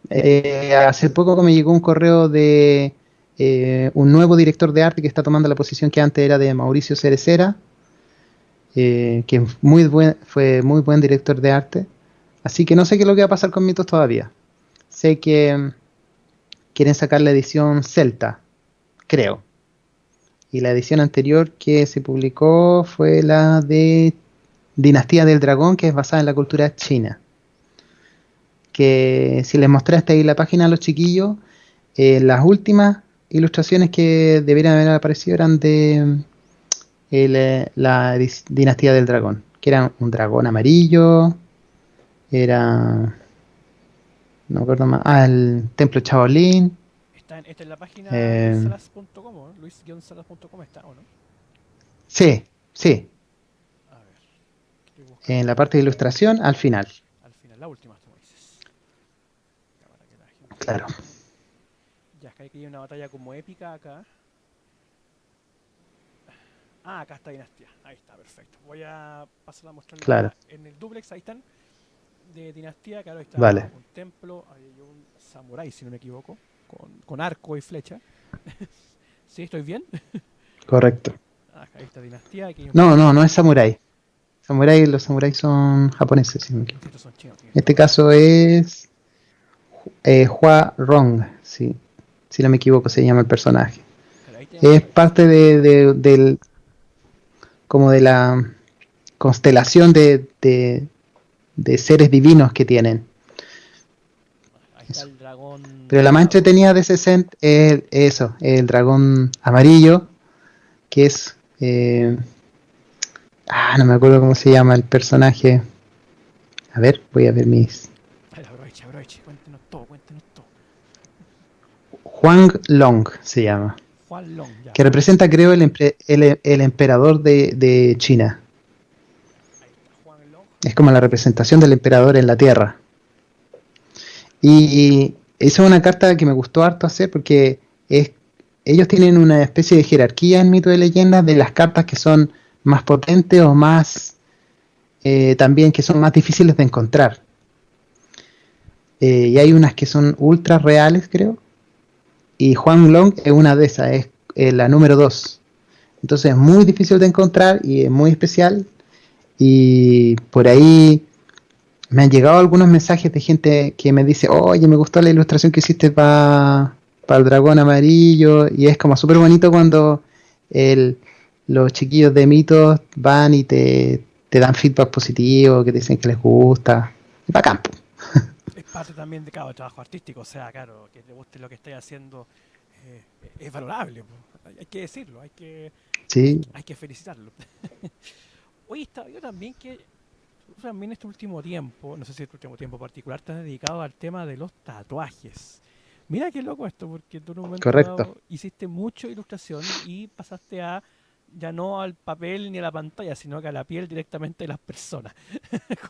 Hace poco me llegó un correo de un nuevo director de arte que está tomando la posición que antes era de Mauricio Cerecera, que fue muy buen director de arte. Así que no sé qué es lo que va a pasar con Mitos todavía. Sé que quieren sacar la edición Celta, creo. Y la edición anterior que se publicó fue la de Dinastía del Dragón, que es basada en la cultura china. Que si les mostraste ahí la página a los chiquillos, las últimas ilustraciones que deberían haber aparecido eran de Dinastía del Dragón, que era un dragón amarillo, no me acuerdo más, el Templo Shaolin. Está en la página luissalas.com, ¿no? Luis-salas.com está, ¿o no? Sí, sí, A ver, estoy buscando en la parte de ilustración al final. al final, la última, tú me dices. Ya, para que la gente Claro, vea. Ya, es que hay una batalla como épica acá. Ah, acá está Dinastía. Ahí está, perfecto. Voy a pasar a claro, mostrarla en el duplex. Ahí están. De Dinastía, claro, ahí está vale, un templo. Hay un samurái, si no me equivoco. Con arco y flecha. ¿Sí? ¿Estoy bien? correcto. Acá ahí está Dinastía. Aquí hay un No es samurái. Los samuráis son japoneses, si no me equivoco. estos son chinos, tienes En toda este la razón. caso es Hua Rong, sí, si no me equivoco se llama el personaje. Claro, ahí tenemos Es la parte ilustración. como de la constelación de seres divinos que tienen. Ahí está Eso. el dragón Pero la más dorado. entretenida de ese set es eso, el dragón amarillo, que es... no me acuerdo cómo se llama el personaje. A ver, voy a ver mis... Ay, aproveche, cuéntenos todo, cuéntenos todo. Huang Long se llama. Juan Long, ya. Que representa, creo, el emperador de China. Ahí está, Juan Long. Es como la representación del emperador en la Tierra. Y esa es una carta que me gustó harto hacer porque ellos tienen una especie de jerarquía en Mito de Leyendas de las cartas que son más potentes o más también que son más difíciles de encontrar. Y hay unas que son ultra reales, creo. Y Huang Long es una de esas, es la número 2. Entonces es muy difícil de encontrar y es muy especial. Y por ahí me han llegado algunos mensajes de gente que me dice, oye, me gustó la ilustración que hiciste para el dragón amarillo. Y es como súper bonito cuando el, los chiquillos de mitos van y te dan feedback positivo, que te dicen que les gusta. Y para campo. Es parte también de cada trabajo artístico, o sea, claro, que te guste lo que estáis haciendo eh, es valorable, po. Hay que decirlo, Sí, hay que felicitarlo. Oye, estaba yo también que tú también este último tiempo, no sé si este último tiempo particular, te has dedicado al tema de los tatuajes. Mira qué loco esto, porque tú en un momento correcto. dado hiciste mucha ilustración y pasaste a ya no al papel ni a la pantalla, sino que a la piel directamente de las personas.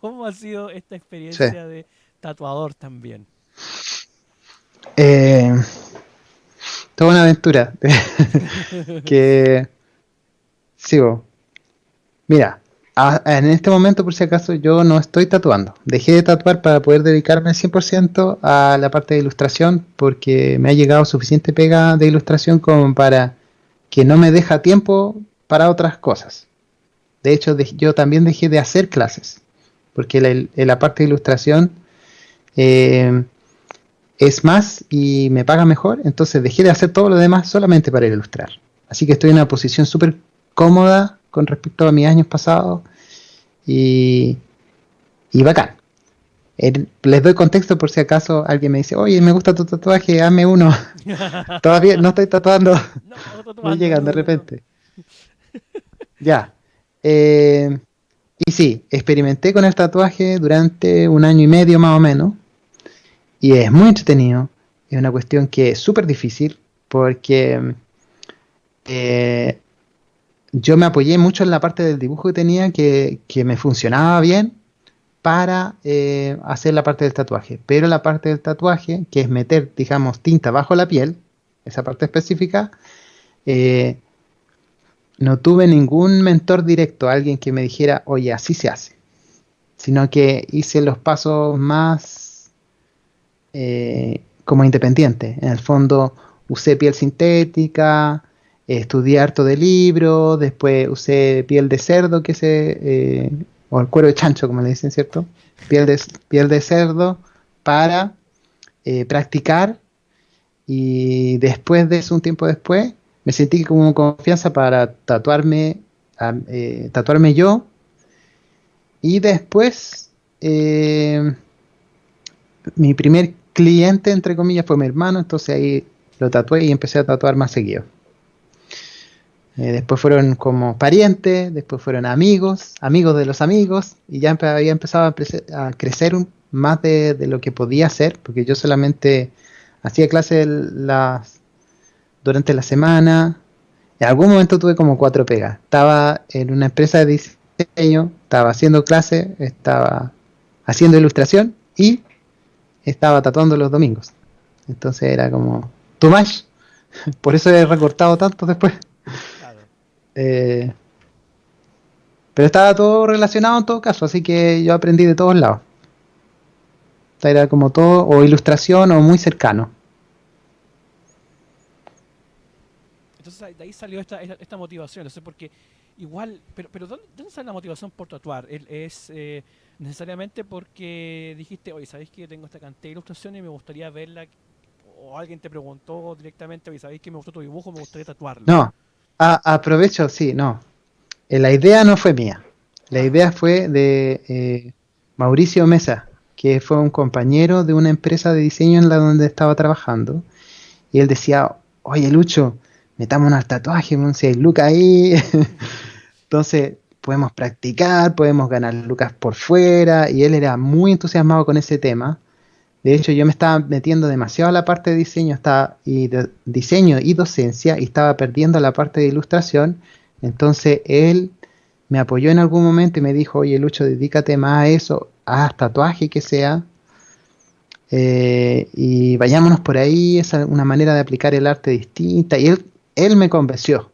¿Cómo ha sido esta Sí. experiencia de tatuador también? Eh, Toda una aventura. Que sigo. Mira, en este momento, por si acaso, yo no estoy tatuando. Dejé de tatuar para poder dedicarme al 100% a la parte de ilustración porque me ha llegado suficiente pega de ilustración como para que no me deja tiempo para otras cosas. De hecho, yo también dejé de hacer clases porque la parte de ilustración eh, es más y me paga mejor, entonces dejé de hacer todo lo demás solamente para ilustrar. Así que estoy en una posición súper cómoda con respecto a mis años pasados y, y bacán. Les doy contexto por si acaso alguien me dice, oye, me gusta tu tatuaje, hazme uno. Todavía no estoy tatuando, No, me tatuando, llegan de no, no, no. repente. Ya. Eh, y sí, experimenté con el tatuaje durante un año y medio más o menos. Y es muy entretenido. Es una cuestión que es súper difícil porque eh, yo me apoyé mucho en la parte del dibujo que tenía que me funcionaba bien para hacer la parte del tatuaje. Pero la parte del tatuaje, que es meter, digamos, tinta bajo la piel, esa parte específica, eh, no tuve ningún mentor directo, alguien que me dijera, oye, así se hace. Sino que hice los pasos más como independiente. En el fondo usé piel sintética, estudié harto de libros, después usé piel de cerdo, o el cuero de chancho, como le dicen, ¿cierto? Piel de cerdo para practicar y después de eso, un tiempo después, me sentí como confianza para tatuarme yo y después mi primer cliente, entre comillas, fue mi hermano, entonces ahí lo tatué y empecé a tatuar más seguido. Después fueron como parientes, después fueron amigos, amigos de los amigos, y ya había empezado a crecer más de lo que podía hacer, porque yo solamente hacía clases durante la semana. En algún momento tuve como 4 pegas. Estaba en una empresa de diseño, estaba haciendo clases, estaba haciendo ilustración y estaba tatuando los domingos. Entonces era como too much. Por eso he recortado tanto después. Claro. Eh, pero estaba todo relacionado en todo caso, así que yo aprendí de todos lados. O sea, era como todo, o ilustración o muy cercano. Entonces de ahí salió esta motivación, no sé, porque igual, pero ¿dónde sale la motivación por tatuar? ¿Es necesariamente porque dijiste, oye, ¿sabéis que tengo esta cantidad de ilustraciones y me gustaría verla? O alguien te preguntó directamente, oye, ¿sabéis que me gustó tu dibujo? Me gustaría tatuarlo. No, aprovecho, sí, no. La idea no fue mía. La Ah, idea fue Mauricio Mesa, que fue un compañero de una empresa de diseño en la donde estaba trabajando, y él decía, oye Lucho, metámonos al tatuaje, weón, si hay lucas ahí, entonces podemos practicar, podemos ganar lucas por fuera, y él era muy entusiasmado con ese tema. De hecho, yo me estaba metiendo demasiado a la parte de diseño, diseño y docencia, y estaba perdiendo la parte de ilustración. Entonces él me apoyó en algún momento y me dijo, oye Lucho, dedícate más a eso, haz tatuaje que sea, y vayámonos por ahí, es una manera de aplicar el arte distinta. Y él él me convenció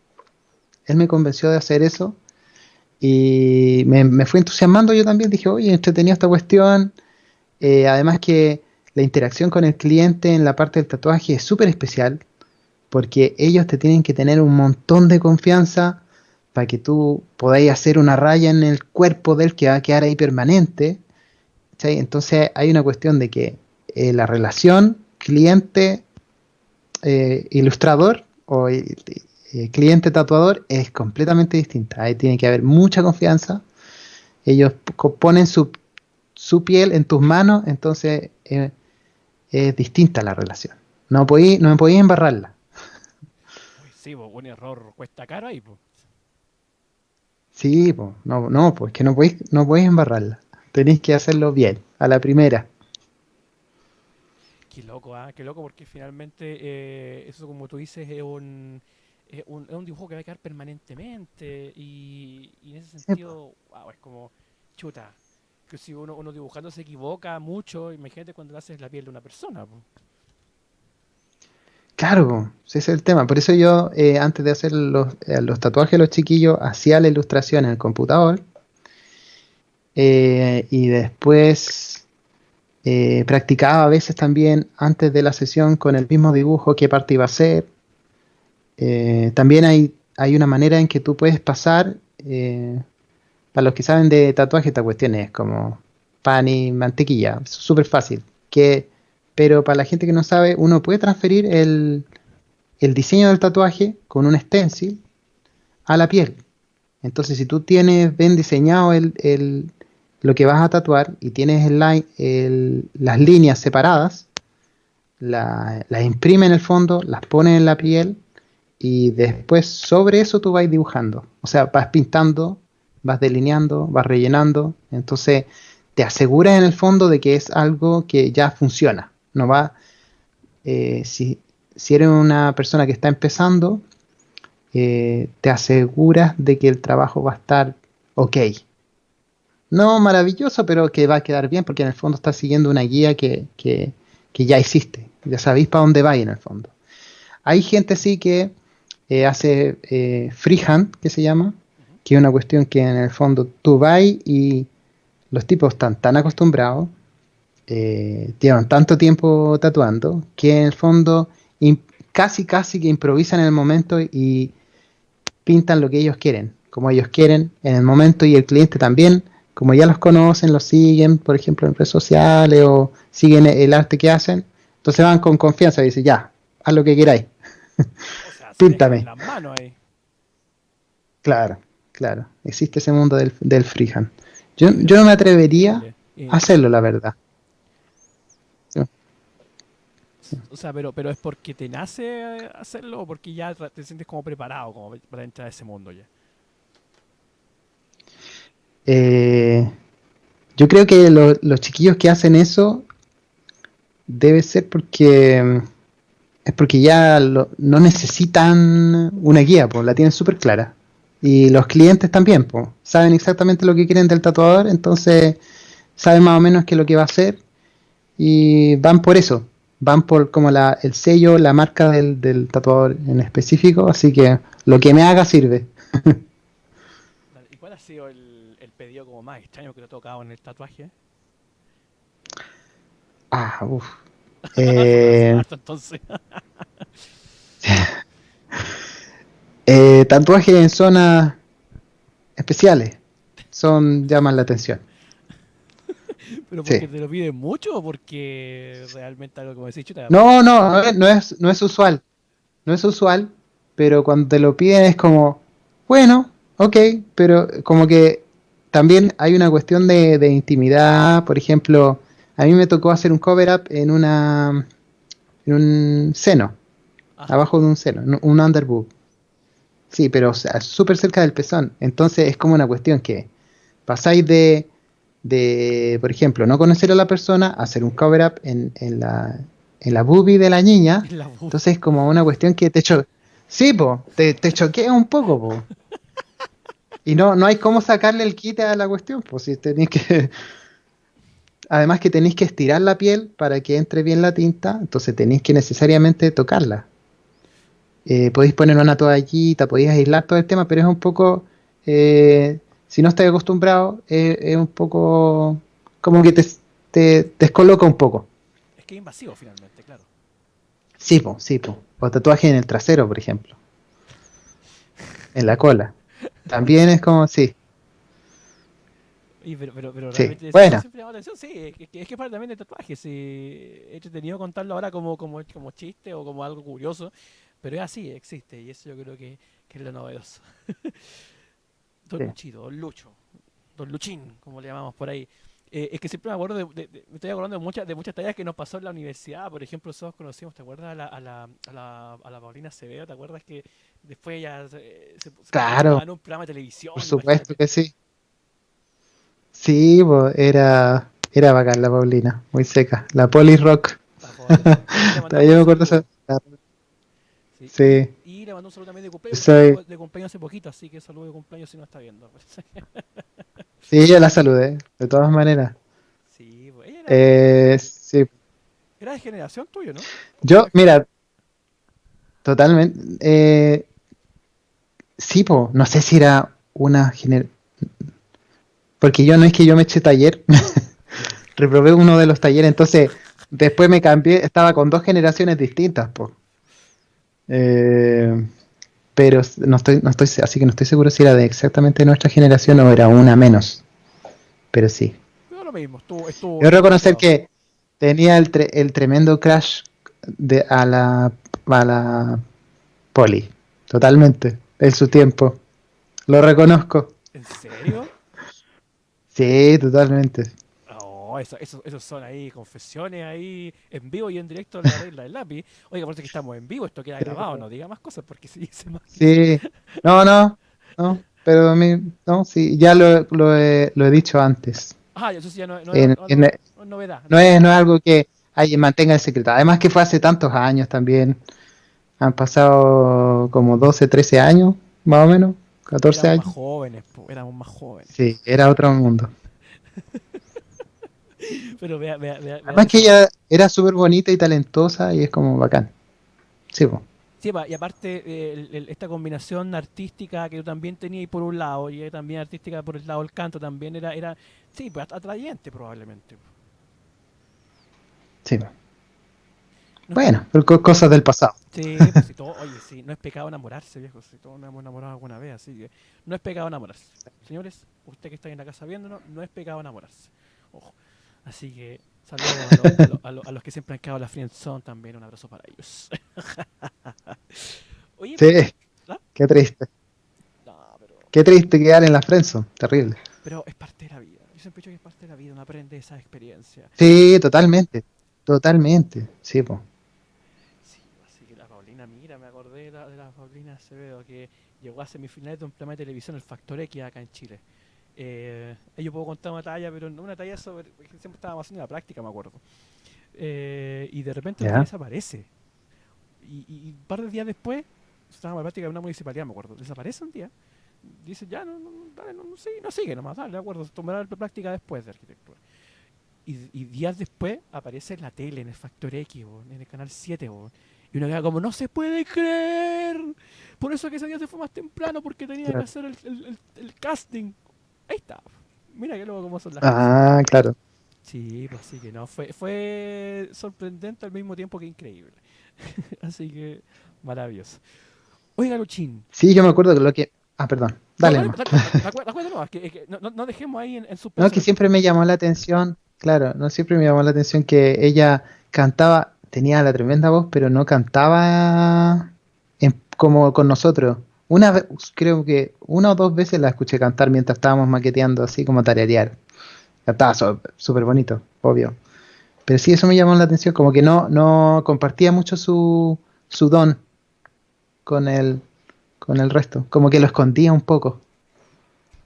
de hacer eso, y me fui entusiasmando yo también, dije, oye, entretenido esta cuestión. Además que la interacción con el cliente en la parte del tatuaje es súper especial, porque ellos te tienen que tener un montón de confianza para que tú podáis hacer una raya en el cuerpo del que va a quedar ahí permanente. ¿Sí? Entonces hay una cuestión de que la relación cliente ilustrador o cliente tatuador es completamente distinta. Ahí tiene que haber mucha confianza. Ellos ponen su piel en tus manos, entonces es distinta la relación. No me podéis embarrarla. Uy, sí, po, un error cuesta caro ahí, pues. Sí, po, no, pues que no podéis embarrarla. Tenéis que hacerlo bien, a la primera. Qué loco, ¿ah? Qué loco porque finalmente eso como tú dices es un dibujo que va a quedar permanentemente y en ese Sí, po. sentido, wow, es como chuta. Que si uno dibujando se equivoca mucho, imagínate cuando le haces la piel de una persona, po. Claro, po, ese es el tema. Por eso yo, antes de hacer los tatuajes de los chiquillos, hacía la ilustración en el computador, y después practicaba a veces también antes de la sesión con el mismo dibujo qué parte iba a ser. También hay una manera en que tú puedes pasar, para los que saben de tatuaje, esta cuestión es como pan y mantequilla, es súper fácil. Pero para la gente que no sabe, uno puede transferir el diseño del tatuaje con un stencil a la piel. Entonces, si tú tienes bien diseñado lo que vas a tatuar y tienes las líneas separadas, las imprime en el fondo, las pones en la piel y después sobre eso tú vas dibujando. O sea, vas pintando, vas delineando, vas rellenando. Entonces te aseguras en el fondo de que es algo que ya funciona. No va, si eres una persona que está empezando, te aseguras de que el trabajo va a estar ok. No maravilloso, pero que va a quedar bien porque en el fondo estás siguiendo una guía que ya hiciste. Ya sabéis para dónde vais en el fondo. Hay gente sí que hace freehand, que se llama, Ujú. que es una cuestión que en el fondo tú vas y los tipos están tan acostumbrados, llevan tanto tiempo tatuando, que en el fondo casi que improvisan en el momento y pintan lo que ellos quieren, como ellos quieren en el momento, y el cliente también, como ya los conocen, los siguen, por ejemplo, en redes sociales o siguen el arte que hacen, entonces van con confianza y dicen, ya, haz lo que queráis, O sea, se dejan píntame. las manos ahí. Claro, claro, existe ese mundo del freehand. Oye, pero Yo no me qué atrevería increíble. a hacerlo, la verdad. Yo- O sea, pero es porque te nace hacerlo o porque ya te sientes como preparado como para entrar a ese mundo ya. Eh, yo creo que los chiquillos que hacen eso debe ser porque es porque ya no necesitan una guía, pues la tienen súper clara. Y los clientes también, pues, saben exactamente lo que quieren del tatuador, entonces saben más o menos qué es lo que va a hacer y van por eso. Van por como el sello, la marca del tatuador en específico, así que lo que me haga sirve. Dale, ¿y cuál ha sido el pedido como más extraño que te ha tocado en el tatuaje? Ah, uff. Ha sido Eh, harto entonces. Tatuajes en zonas especiales llaman la atención. ¿Pero Sí. porque te lo piden mucho o porque realmente algo como decís, chuta? No es usual. No es usual, pero cuando te lo piden es como, bueno, ok, pero como que también hay una cuestión de intimidad. Por ejemplo, a mí me tocó hacer un cover-up en un seno, Ajá. abajo de un seno, un underboob. Sí, pero o sea, súper cerca del pezón. Entonces es como una cuestión que pasáis por ejemplo, no conocer a la persona, a hacer un cover-up en la boobie de la niña. En la bu- Entonces es como una cuestión que sí, po, te choquea un poco, po. Y no hay cómo sacarle el quite a la cuestión, pues si tenéis que, además que tenéis que estirar la piel para que entre bien la tinta, entonces tenéis que necesariamente tocarla. Podéis poner una toallita, podéis aislar todo el tema, pero es un poco, si no estáis acostumbrado, es un poco como que te descoloca un poco. Es que es invasivo finalmente, claro. Sí, po, sí, po. O tatuaje en el trasero, por ejemplo, en la cola. También es como, sí, Y pero sí. realmente eso Bueno, siempre llama la atención, sí, es que parte también de tatuajes, sí, he entretenido contarlo ahora como chiste o como algo curioso, pero es así, existe, y eso yo creo que es lo novedoso. Don sí. Luchito, Don Lucho, Don Luchín, como le llamamos por ahí. Es que siempre me acuerdo me estoy acordando de muchas tallas que nos pasó en la universidad. Por ejemplo, nosotros conocimos, ¿te acuerdas? A la Paulina Acevedo, ¿te acuerdas que después ella Claro, ganó un programa de televisión? por supuesto Imagínate. que sí. Sí, po, era bacán la Paulina, muy seca. La Poli Rock. La Poli Rock. Y le mandamos Todavía un me acuerdo esa. saludo. Sí, y, Sí, y le mandó un saludo también de yo cumpleaños, porque soy. estuvo de cumpleaños hace poquito, así que saludo de cumpleaños si no está viendo. Sí, yo la saludé, de todas maneras. Sí, pues, ella era, Sí. era de generación tuya, ¿no? Yo, mira, totalmente. Sí, po, no sé si era una porque yo no es que yo me eché taller, reprobé uno de los talleres, entonces después me cambié, estaba con dos generaciones distintas, po. Eh, pero no estoy, así que no estoy seguro si era de exactamente nuestra generación o era una menos, pero sí. Pero lo mismo, estuvo Debo reconocer bacheado. que tenía el tremendo crash a la Poli, totalmente, en su tiempo. Lo reconozco. ¿En serio? Sí, totalmente. Oh, esos son ahí confesiones ahí en vivo y en directo en la regla del lápiz. Oiga, por eso que estamos en vivo, esto queda grabado, no diga más cosas porque si dice más. Sí, no, no, no, pero a mí, no, sí, ya lo he dicho antes. Ah, eso sí ya no es En- en- algo, no es novedad, no no es es, no es novedad. algo que mantenga el secreto. Además que fue hace tantos años también. Han pasado como 12, 13 años, más o menos, 14 Éramos más años. jóvenes, éramos más jóvenes. Sí, era otro mundo. Pero vea Además que esa. ella era súper bonita y talentosa y es como bacán. Sí, po. Sí, y aparte esta combinación artística que yo también tenía ahí por un lado y también artística por el lado del canto también sí, pues atrayente probablemente. Sí, po. No es que, Bueno, pero cosas del pasado. sí, pues si todo, oye, sí, no es pecado enamorarse, viejo, si todos nos hemos enamorado alguna vez, así que no es pecado enamorarse. Señores, usted que está en la casa viéndonos, no es pecado enamorarse. Ojo. Así que saludos a los que siempre han quedado en la friendzone también, un abrazo para ellos. Oye, Sí, ¿ah? qué triste. No, pero, Qué triste quedar en la friendzone. Terrible. pero es parte de la vida. Yo siempre he dicho que es parte de la vida, uno aprende esa experiencia. Sí, totalmente. Totalmente. Sí, po. Sí, así que la Paulina, mira, me acordé de la Paulina Acevedo que llegó a semifinales de un programa de televisión, el Factor X, acá en Chile. Yo puedo contar una talla, pero no una talla sobre. Porque siempre estábamos haciendo la práctica, me acuerdo. Y de repente un día Ya. desaparece. Y un par de días después, estábamos en la práctica de una municipalidad, me acuerdo. Desaparece un día. Dice, ya, dale, no sigue nomás, dale, de acuerdo. Tomará la práctica después de arquitectura. Y días después aparece en la tele, en el Factor X, en el canal 7, y uno queda como, no se puede creer. Por eso que ese día se fue más temprano, porque tenía que Claro. hacer el casting. Ahí está. Mira que luego cómo son las cosas. Ah, claro. Sí, pues sí que no. Fue sorprendente al mismo tiempo que increíble. Así que maravilloso. Oiga, Luchín. Sí, yo me acuerdo que Ah, perdón. No, Dale dale, nomás. dale, recuerda nomás, que no dejemos ahí en No, suspenso que el tema. siempre me llamó la atención, claro, no siempre me llamó la atención que ella cantaba, tenía la tremenda voz, pero no cantaba como con nosotros. Una vez, creo que una o dos veces la escuché cantar mientras estábamos maqueteando, así como tararear. Estaba súper bonito, obvio. Pero sí, eso me llamó la atención, como que no compartía mucho su don con con el resto, como que lo escondía un poco,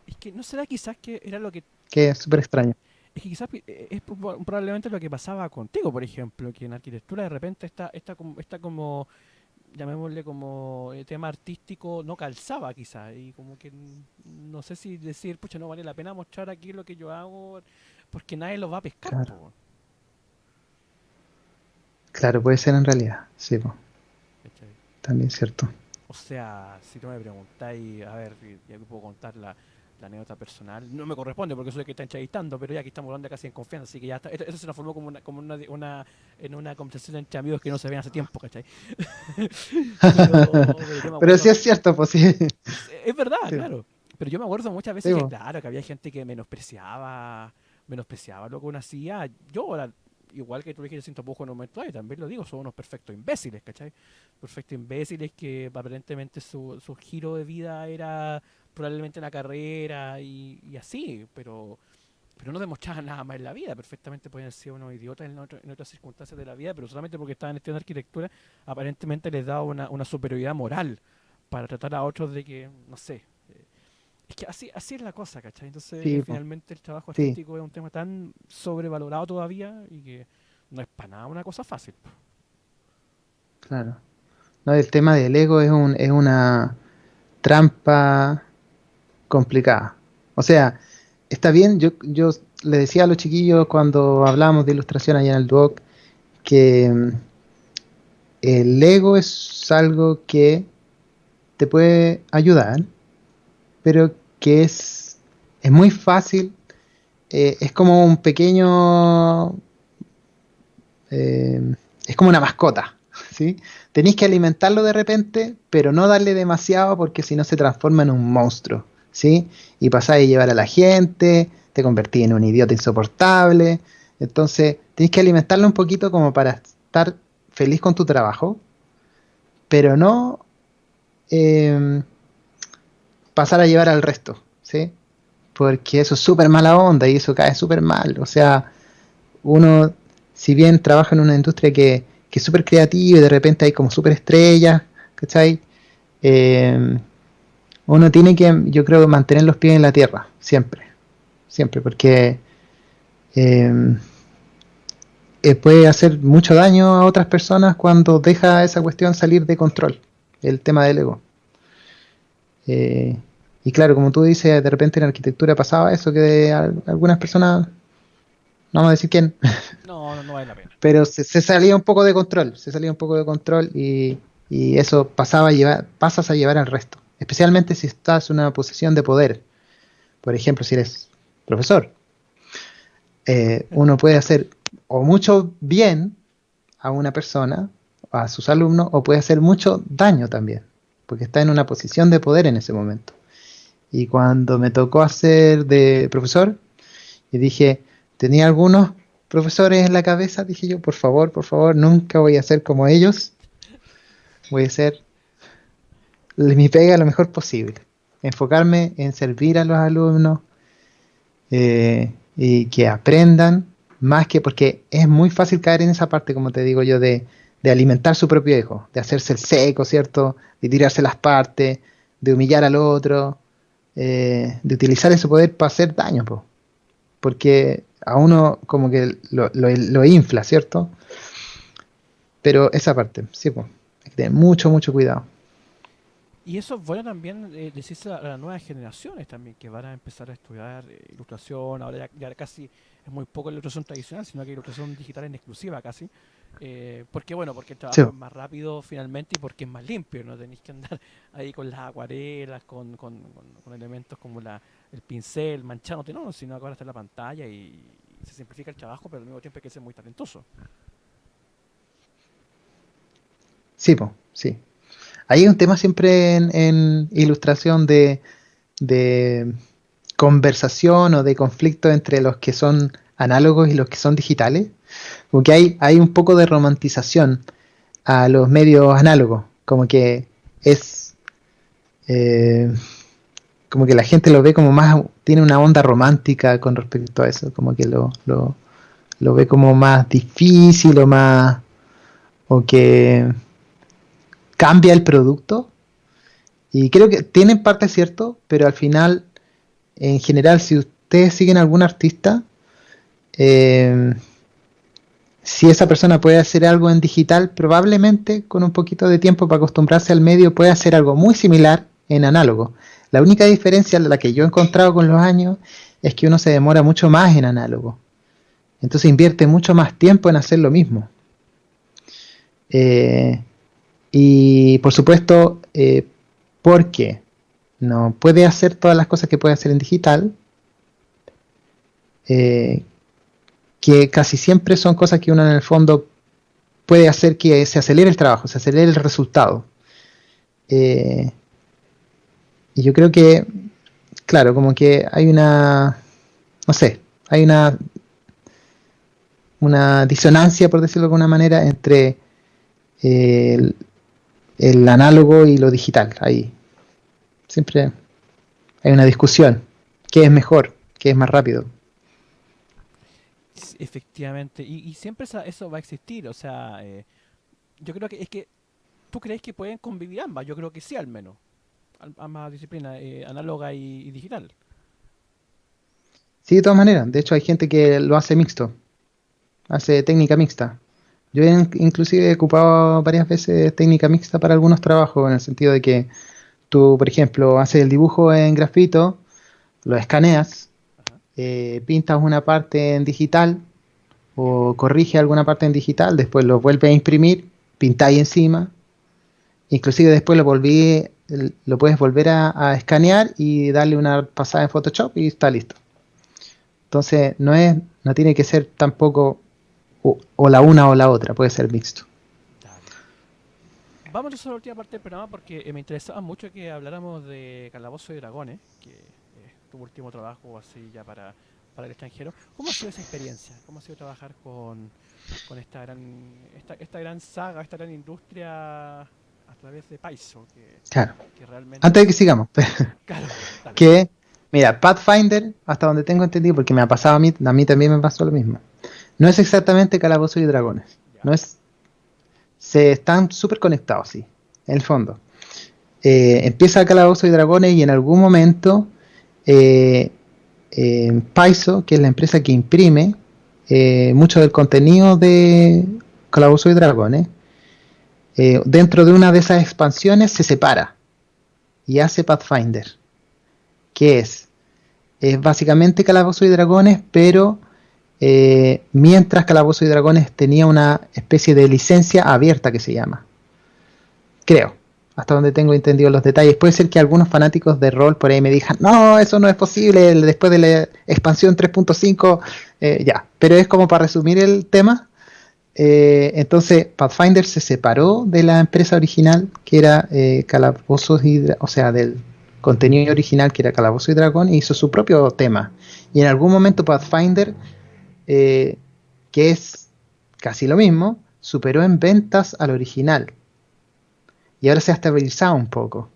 Es que no será quizás que era lo que... que es súper extraño. Es que quizás es probablemente lo que pasaba contigo, por ejemplo, que en arquitectura de repente esta como llamémosle como tema artístico, no calzaba quizás. Y como que no sé si decir, pucha, no vale la pena mostrar aquí lo que yo hago, porque nadie lo va a pescar, Claro, po. claro, puede ser en realidad, sí, po, ¿Cachai? también es cierto. O sea, si tú me preguntáis, a ver, ya que puedo contar la anécdota personal, no me corresponde porque soy el que está entrevistando, pero ya aquí estamos hablando casi en confianza, así que ya está, eso se transformó en una conversación entre amigos que no se ven hace tiempo, ¿cachai? Pero yo me Pero sí acuerdo, es cierto, pues sí, es verdad, sí, claro, pero yo me acuerdo muchas veces sí, que, po, claro, que había gente que menospreciaba lo que uno hacía. Yo ahora, igual que tú dijiste sin tapujos en un momento, y también lo digo, son unos perfectos imbéciles, ¿cachai? Perfectos imbéciles que aparentemente su giro de vida era probablemente una carrera y así, pero no demostraban nada más en la vida. Perfectamente podían ser unos idiotas en otras circunstancias de la vida, pero solamente porque estaban estudiando arquitectura, aparentemente les daba una superioridad moral para tratar a otros de que, no sé. Es que así es la cosa, ¿cachai? Entonces, sí, po, finalmente el trabajo sí, artístico es un tema tan sobrevalorado todavía y que no es para nada una cosa fácil. claro. No, el tema del ego es una trampa complicada. O sea, está bien, yo le decía a los chiquillos cuando hablábamos de ilustración allá en el Duoc que el ego es algo que te puede ayudar, pero que es muy fácil, es como un pequeño, eh, es como una mascota, ¿sí? Tenéis que alimentarlo de repente, pero no darle demasiado porque si no se transforma en un monstruo, ¿sí? Y pasáis a llevar a la gente, te convertís en un idiota insoportable, entonces tenéis que alimentarlo un poquito como para estar feliz con tu trabajo, pero no eh, pasar a llevar al resto, ¿sí? Porque eso es súper mala onda y eso cae súper mal. O sea, uno, si bien trabaja en una industria que es súper creativa y de repente hay como súper estrellas, ¿cachai? Eh, uno tiene que, yo creo, mantener los pies en la tierra, siempre, siempre, porque eh, puede hacer mucho daño a otras personas cuando deja esa cuestión salir de control, el tema del ego. Eh, y claro, como tú dices, de repente en arquitectura pasaba eso, que algunas personas, no vamos a decir quién, No, no, no vale la pena. pero se salía un poco de control, se salía un poco de control y eso pasas a llevar al resto, especialmente si estás en una posición de poder. Por ejemplo, si eres profesor, uno puede hacer o mucho bien a una persona, a sus alumnos, o puede hacer mucho daño también, porque está en una posición de poder en ese momento. Y cuando me tocó hacer de profesor, y dije, tenía algunos profesores en la cabeza, dije yo, por favor, nunca voy a ser como ellos, voy a hacer mi pega lo mejor posible, enfocarme en servir a los alumnos y que aprendan, más que porque es muy fácil caer en esa parte, como te digo yo, de alimentar su propio ego, de hacerse el seco, ¿cierto? De tirarse las partes, de humillar al otro, de utilizar ese poder para hacer daño, po, porque a uno como que lo infla, ¿cierto? Pero esa parte, sí, pues, hay que tener mucho cuidado. Y eso es bueno también decirse a las nuevas generaciones también, que van a empezar a estudiar ilustración. Ahora ya casi es muy poco la ilustración tradicional, sino que ilustración digital en exclusiva casi. Porque bueno, porque el Sí, trabajo es más rápido finalmente y porque es más limpio. No tenéis que andar ahí con las acuarelas, con elementos como el pincel, manchándote, no, sino que ahora está en la pantalla y se simplifica el trabajo, pero al mismo tiempo hay que ser muy talentoso. sí, pues, sí. Hay un tema siempre en ilustración de conversación o de conflicto entre los que son análogos y los que son digitales, porque hay un poco de romantización a los medios análogos, como que es eh, como que la gente lo ve como más, tiene una onda romántica con respecto a eso, como que lo ve como más difícil o más, o que cambia el producto. Y creo que tiene en parte cierto, pero al final, en general, si ustedes siguen a algún artista, eh, si esa persona puede hacer algo en digital, probablemente con un poquito de tiempo para acostumbrarse al medio puede hacer algo muy similar en análogo. La única diferencia, la que yo he encontrado con los años, es que uno se demora mucho más en análogo. Entonces invierte mucho más tiempo en hacer lo mismo. Eh, y por supuesto, porque no puede hacer todas las cosas que puede hacer en digital, eh, que casi siempre son cosas que uno en el fondo puede hacer que se acelere el trabajo, se acelere el resultado. Eh, y yo creo que, claro, como que hay una, no sé, hay una disonancia, por decirlo de alguna manera, entre el, el análogo y lo digital. Ahí siempre hay una discusión. ¿Qué es mejor? ¿Qué es más rápido? Efectivamente, y siempre eso va a existir, o sea, yo creo que es que tú crees que pueden convivir ambas, yo creo que sí al menos, ambas disciplinas, análoga y digital. Sí, de todas maneras. De hecho, hay gente que lo hace mixto, hace técnica mixta. Yo inclusive he ocupado varias veces técnica mixta para algunos trabajos, en el sentido de que tú, por ejemplo, haces el dibujo en grafito, lo escaneas, Ajá. pintas una parte en digital o corrige alguna parte en digital, después lo vuelves a imprimir, pintáis encima, inclusive después lo puedes volver a escanear y darle una pasada en Photoshop y está listo. Entonces no tiene que ser tampoco o la una o la otra, puede ser mixto. Dale. Vamos a la última parte del programa porque me interesaba mucho que habláramos de Calabozo y Dragones, que es tu último trabajo así ya para el extranjero. ¿Cómo ha sido esa experiencia? ¿Cómo ha sido trabajar con esta gran saga, esta gran industria a través de Paizo, Claro. que realmente Antes de que es... sigamos, Claro, dale. que, mira, Pathfinder, hasta donde tengo entendido, porque me ha pasado a mí también me pasó lo mismo. No es exactamente Calabozos y Dragones. Ya. No es, se están súper conectados, sí, en el fondo. Empieza Calabozos y Dragones y en algún momento eh, Paizo, que es la empresa que imprime mucho del contenido de Calabozos y Dragones, dentro de una de esas expansiones se separa y hace Pathfinder, que es básicamente Calabozos y Dragones, pero mientras Calabozos y Dragones tenía una especie de licencia abierta que se llama. Creo, hasta donde tengo entendido los detalles. Puede ser que algunos fanáticos de rol por ahí me digan, no, eso no es posible, después de la expansión 3.5, ya. Pero es como para resumir el tema. Entonces, Pathfinder se separó de la empresa original, que era Calabozos o sea, del contenido original, que era Calabozos y Dragón, e hizo su propio tema. Y en algún momento Pathfinder, eh, que es casi lo mismo, superó en ventas al original. Y ahora se ha estabilizado un poco.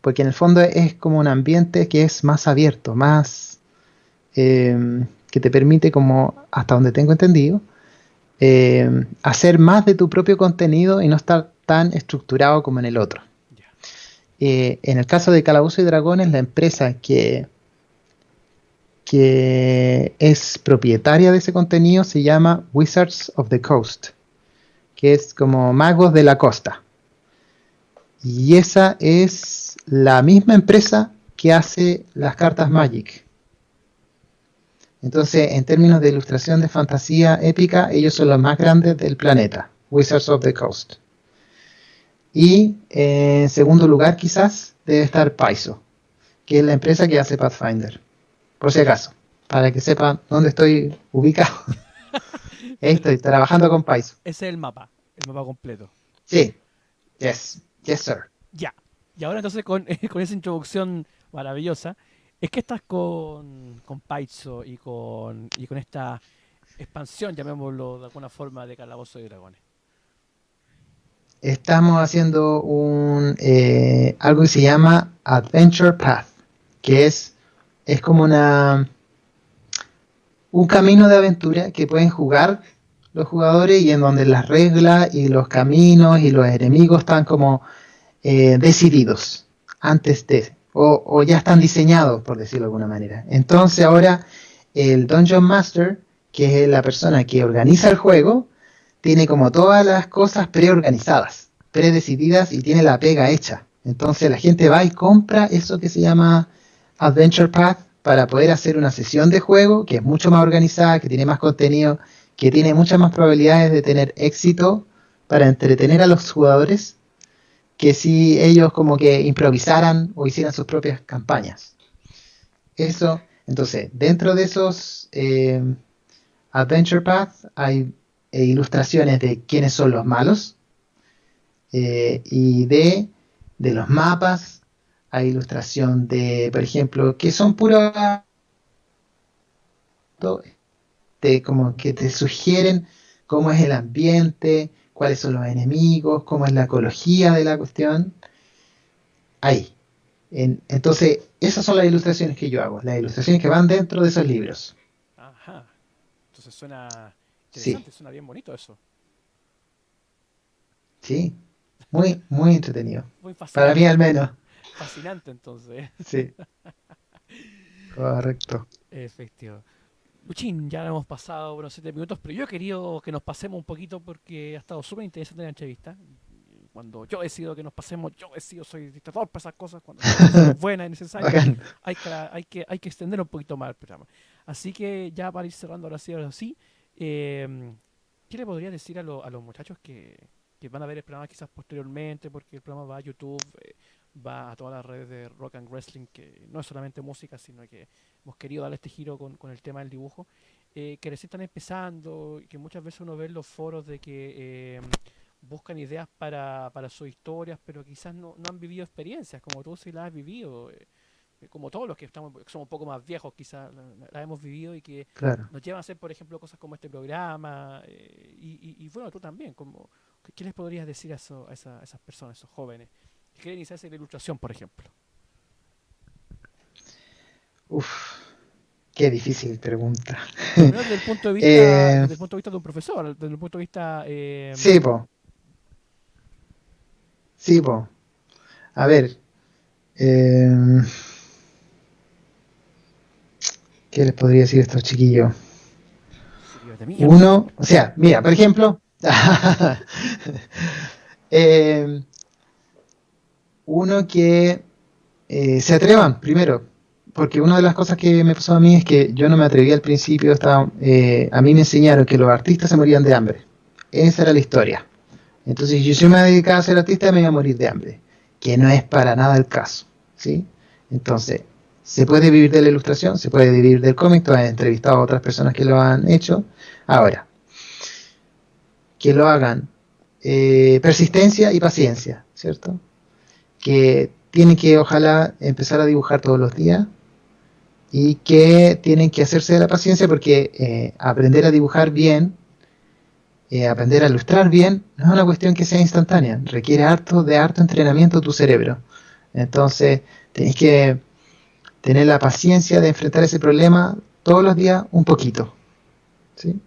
Porque en el fondo es como un ambiente que es más abierto, más que te permite, como hasta donde tengo entendido, hacer más de tu propio contenido y no estar tan estructurado como en el otro. Ya. En el caso de Calabozos y Dragones, la empresa que es propietaria de ese contenido se llama Wizards of the Coast, que es como magos de la costa. Y esa es la misma empresa que hace las cartas Magic. Entonces, en términos de ilustración de fantasía épica, ellos son los más grandes del planeta, Wizards of the Coast. Y en segundo lugar, quizás, debe estar Paizo, que es la empresa que hace Pathfinder. Por si acaso, para que sepan dónde estoy ubicado. Ahí estoy, trabajando con Paizo. Ese es el mapa completo. Sí, yes, sir. Ya. Y ahora entonces con esa introducción maravillosa, es que estás con Paizo y con esta expansión, llamémoslo de alguna forma, de Calabozo y Dragones. Estamos haciendo algo que se llama Adventure Path, que es como un camino de aventura que pueden jugar los jugadores y en donde las reglas y los caminos y los enemigos están como decididos antes de, o ya están diseñados, por decirlo de alguna manera. Entonces ahora el Dungeon Master, que es la persona que organiza el juego, tiene como todas las cosas preorganizadas, predecididas y tiene la pega hecha. Entonces la gente va y compra eso que se llama Adventure Path para poder hacer una sesión de juego que es mucho más organizada, que tiene más contenido, que tiene muchas más probabilidades de tener éxito para entretener a los jugadores que si ellos como que improvisaran o hicieran sus propias campañas. Eso, entonces, dentro de esos Adventure Path hay ilustraciones de quiénes son los malos y de los mapas hay ilustración de, por ejemplo, que son puros como que te sugieren cómo es el ambiente, cuáles son los enemigos, cómo es la ecología de la cuestión. Ahí. Entonces, esas son las ilustraciones que yo hago, las ilustraciones que van dentro de esos libros. Ajá. Entonces suena Sí, interesante, suena bien bonito eso. sí, muy, muy entretenido. Muy Para mí fascinante. al menos. Fascinante entonces. Sí, correcto. Efectivo. Luchín, ya hemos pasado unos 7 minutos, pero yo he querido que nos pasemos un poquito porque ha estado súper interesante la entrevista. Cuando yo decido que nos pasemos, yo decido, soy dictador para esas cosas. Cuando la conversación es buena y necesaria, Bacán. hay que extender un poquito más el programa. Así que ya para ir cerrando ahora sí, ¿qué le podría decir a los muchachos que van a ver el programa quizás posteriormente? Porque el programa va a YouTube, va a todas las redes de Rock and Wrestling, que no es solamente música, sino que hemos querido darle este giro con el tema del dibujo, que recién están empezando, y que muchas veces uno ve en los foros de que buscan ideas para sus historias, pero quizás no han vivido experiencias, como tú sí las has vivido, como todos los que somos un poco más viejos, quizás las hemos vivido y que Claro. nos llevan a hacer, por ejemplo, cosas como este programa, y bueno, tú también, ¿qué les podrías decir a esas personas, esos jóvenes, que quieren iniciarse en la ilustración, por ejemplo? Uf, qué difícil pregunta. Por lo menos desde el punto de vista, Eh, desde el punto de vista de un profesor, desde el punto de vista sí, po, sí, po. A ver, eh, ¿qué les podría decir a estos chiquillos? serio de mierda. Uno, o sea, mira, por ejemplo, eh, uno que se atrevan primero, porque una de las cosas que me pasó a mí es que yo no me atreví al principio, a mí me enseñaron que los artistas se morían de hambre, esa era la historia. Entonces, si yo me dedicaba a ser artista, me iba a morir de hambre, que no es para nada el caso, ¿sí? Entonces, se puede vivir de la ilustración, se puede vivir del cómic, tú has entrevistado a otras personas que lo han hecho. Ahora, que lo hagan persistencia y paciencia, ¿cierto? Que tienen que, ojalá, empezar a dibujar todos los días y que tienen que hacerse de la paciencia porque aprender a dibujar bien, aprender a ilustrar bien, no es una cuestión que sea instantánea, requiere harto entrenamiento tu cerebro. Entonces, tenéis que tener la paciencia de enfrentar ese problema todos los días un poquito, ¿sí?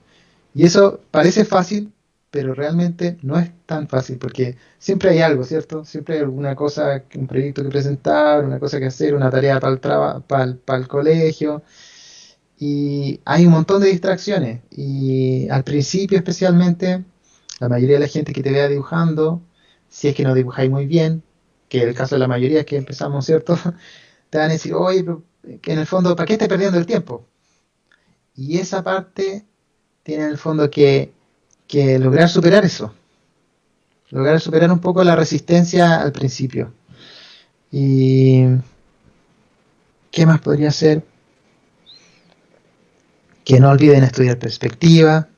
Y eso parece fácil, pero realmente no es tan fácil, porque siempre hay algo, ¿cierto? Siempre hay alguna cosa, un proyecto que presentar, una cosa que hacer, una tarea para el colegio, y hay un montón de distracciones. Y al principio especialmente, la mayoría de la gente que te vea dibujando, si es que no dibujáis muy bien, que el caso de la mayoría es que empezamos, ¿cierto? Te van a decir, oye, pero, que en el fondo, ¿para qué estás perdiendo el tiempo? Y esa parte tiene en el fondo que lograr superar eso, lograr superar un poco la resistencia al principio. ¿Y qué más podría ser? Que no olviden estudiar perspectiva,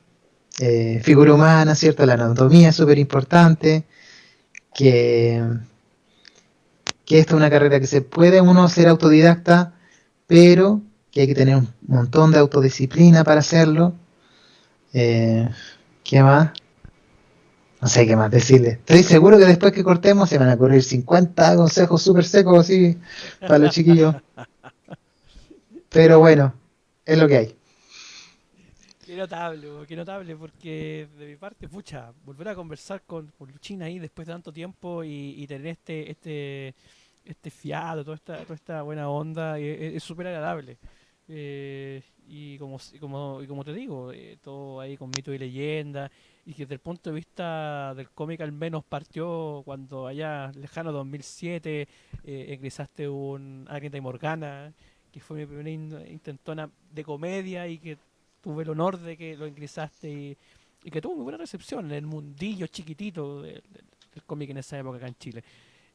figura humana, ¿cierto? La anatomía es súper importante, que, que esta es una carrera que se puede uno ser autodidacta, pero que hay que tener un montón de autodisciplina para hacerlo. Eh, ¿Qué más? No sé qué más decirle. Estoy seguro que después que cortemos se van a ocurrir 50 consejos súper secos así para los chiquillos. Pero bueno, es lo que hay. Qué notable, porque de mi parte, pucha, volver a conversar con Luchina ahí después de tanto tiempo y tener este fiado, toda esta buena onda, es súper agradable. Y como te digo, todo ahí con mito y leyenda, y que desde el punto de vista del cómic al menos partió cuando allá, lejano 2007, egresaste un Agnes y Morgana, que fue mi primera intentona de comedia y que tuve el honor de que lo ingresaste y que tuvo muy buena recepción en el mundillo chiquitito del cómic en esa época acá en Chile.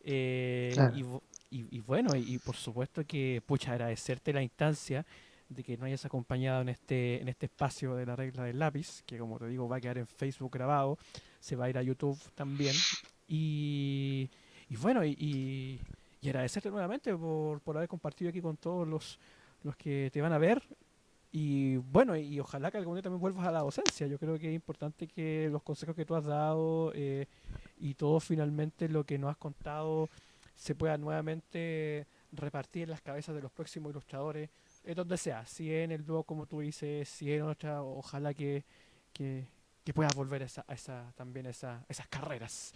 Eh, Claro. y, vo- y bueno, y por supuesto que, pucha, agradecerte la instancia de que nos hayas acompañado en este espacio de la regla del lápiz, que como te digo va a quedar en Facebook grabado, se va a ir a YouTube también. Y, y bueno, y agradecerte nuevamente por haber compartido aquí con todos los que te van a ver y bueno, y ojalá que algún día también vuelvas a la docencia. Yo creo que es importante que los consejos que tú has dado y todo finalmente lo que nos has contado se pueda nuevamente repartir en las cabezas de los próximos ilustradores, donde sea, si en el blog como tú dices, si en otra, ojalá que, que puedas volver también a esas carreras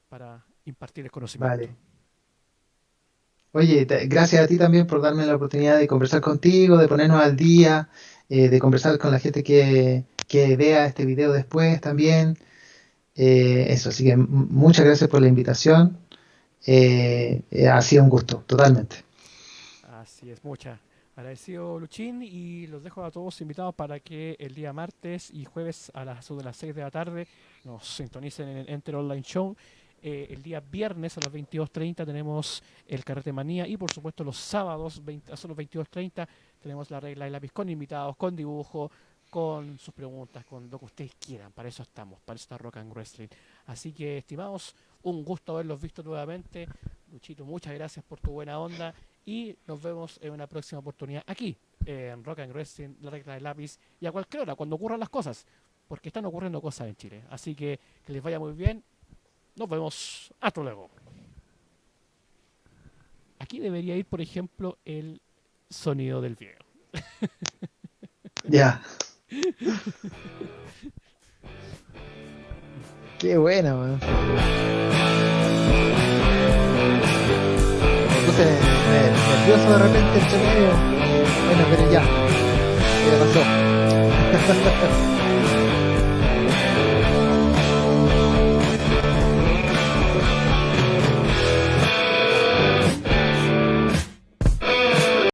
para impartir el conocimiento. Vale. Oye, gracias a ti también por darme la oportunidad de conversar contigo, de ponernos al día, de conversar con la gente que vea este video después también. Eso, así que muchas gracias por la invitación. Ha sido un gusto, totalmente. Así es, mucha. Agradecido Luchín y los dejo a todos invitados para que el día martes y jueves de las 6 de la tarde nos sintonicen en el Enter Online Show. El día viernes a las 22:30 tenemos el Carrete Manía y por supuesto los sábados a las 22:30 tenemos la regla de lápiz con invitados, con dibujo, con sus preguntas, con lo que ustedes quieran. Para eso estamos, para eso está Rock and Wrestling. Así que estimados, un gusto haberlos visto nuevamente. Luchito, muchas gracias por tu buena onda y nos vemos en una próxima oportunidad aquí en Rock and Wrestling, la regla del lápiz y a cualquier hora, cuando ocurran las cosas, porque están ocurriendo cosas en Chile. Así que les vaya muy bien. Nos vemos. Hasta luego. Aquí debería ir, por ejemplo, el sonido del video. Ya, qué buena, weón. Me puse nervioso de repente entre medio. Bueno, pero ya pasó.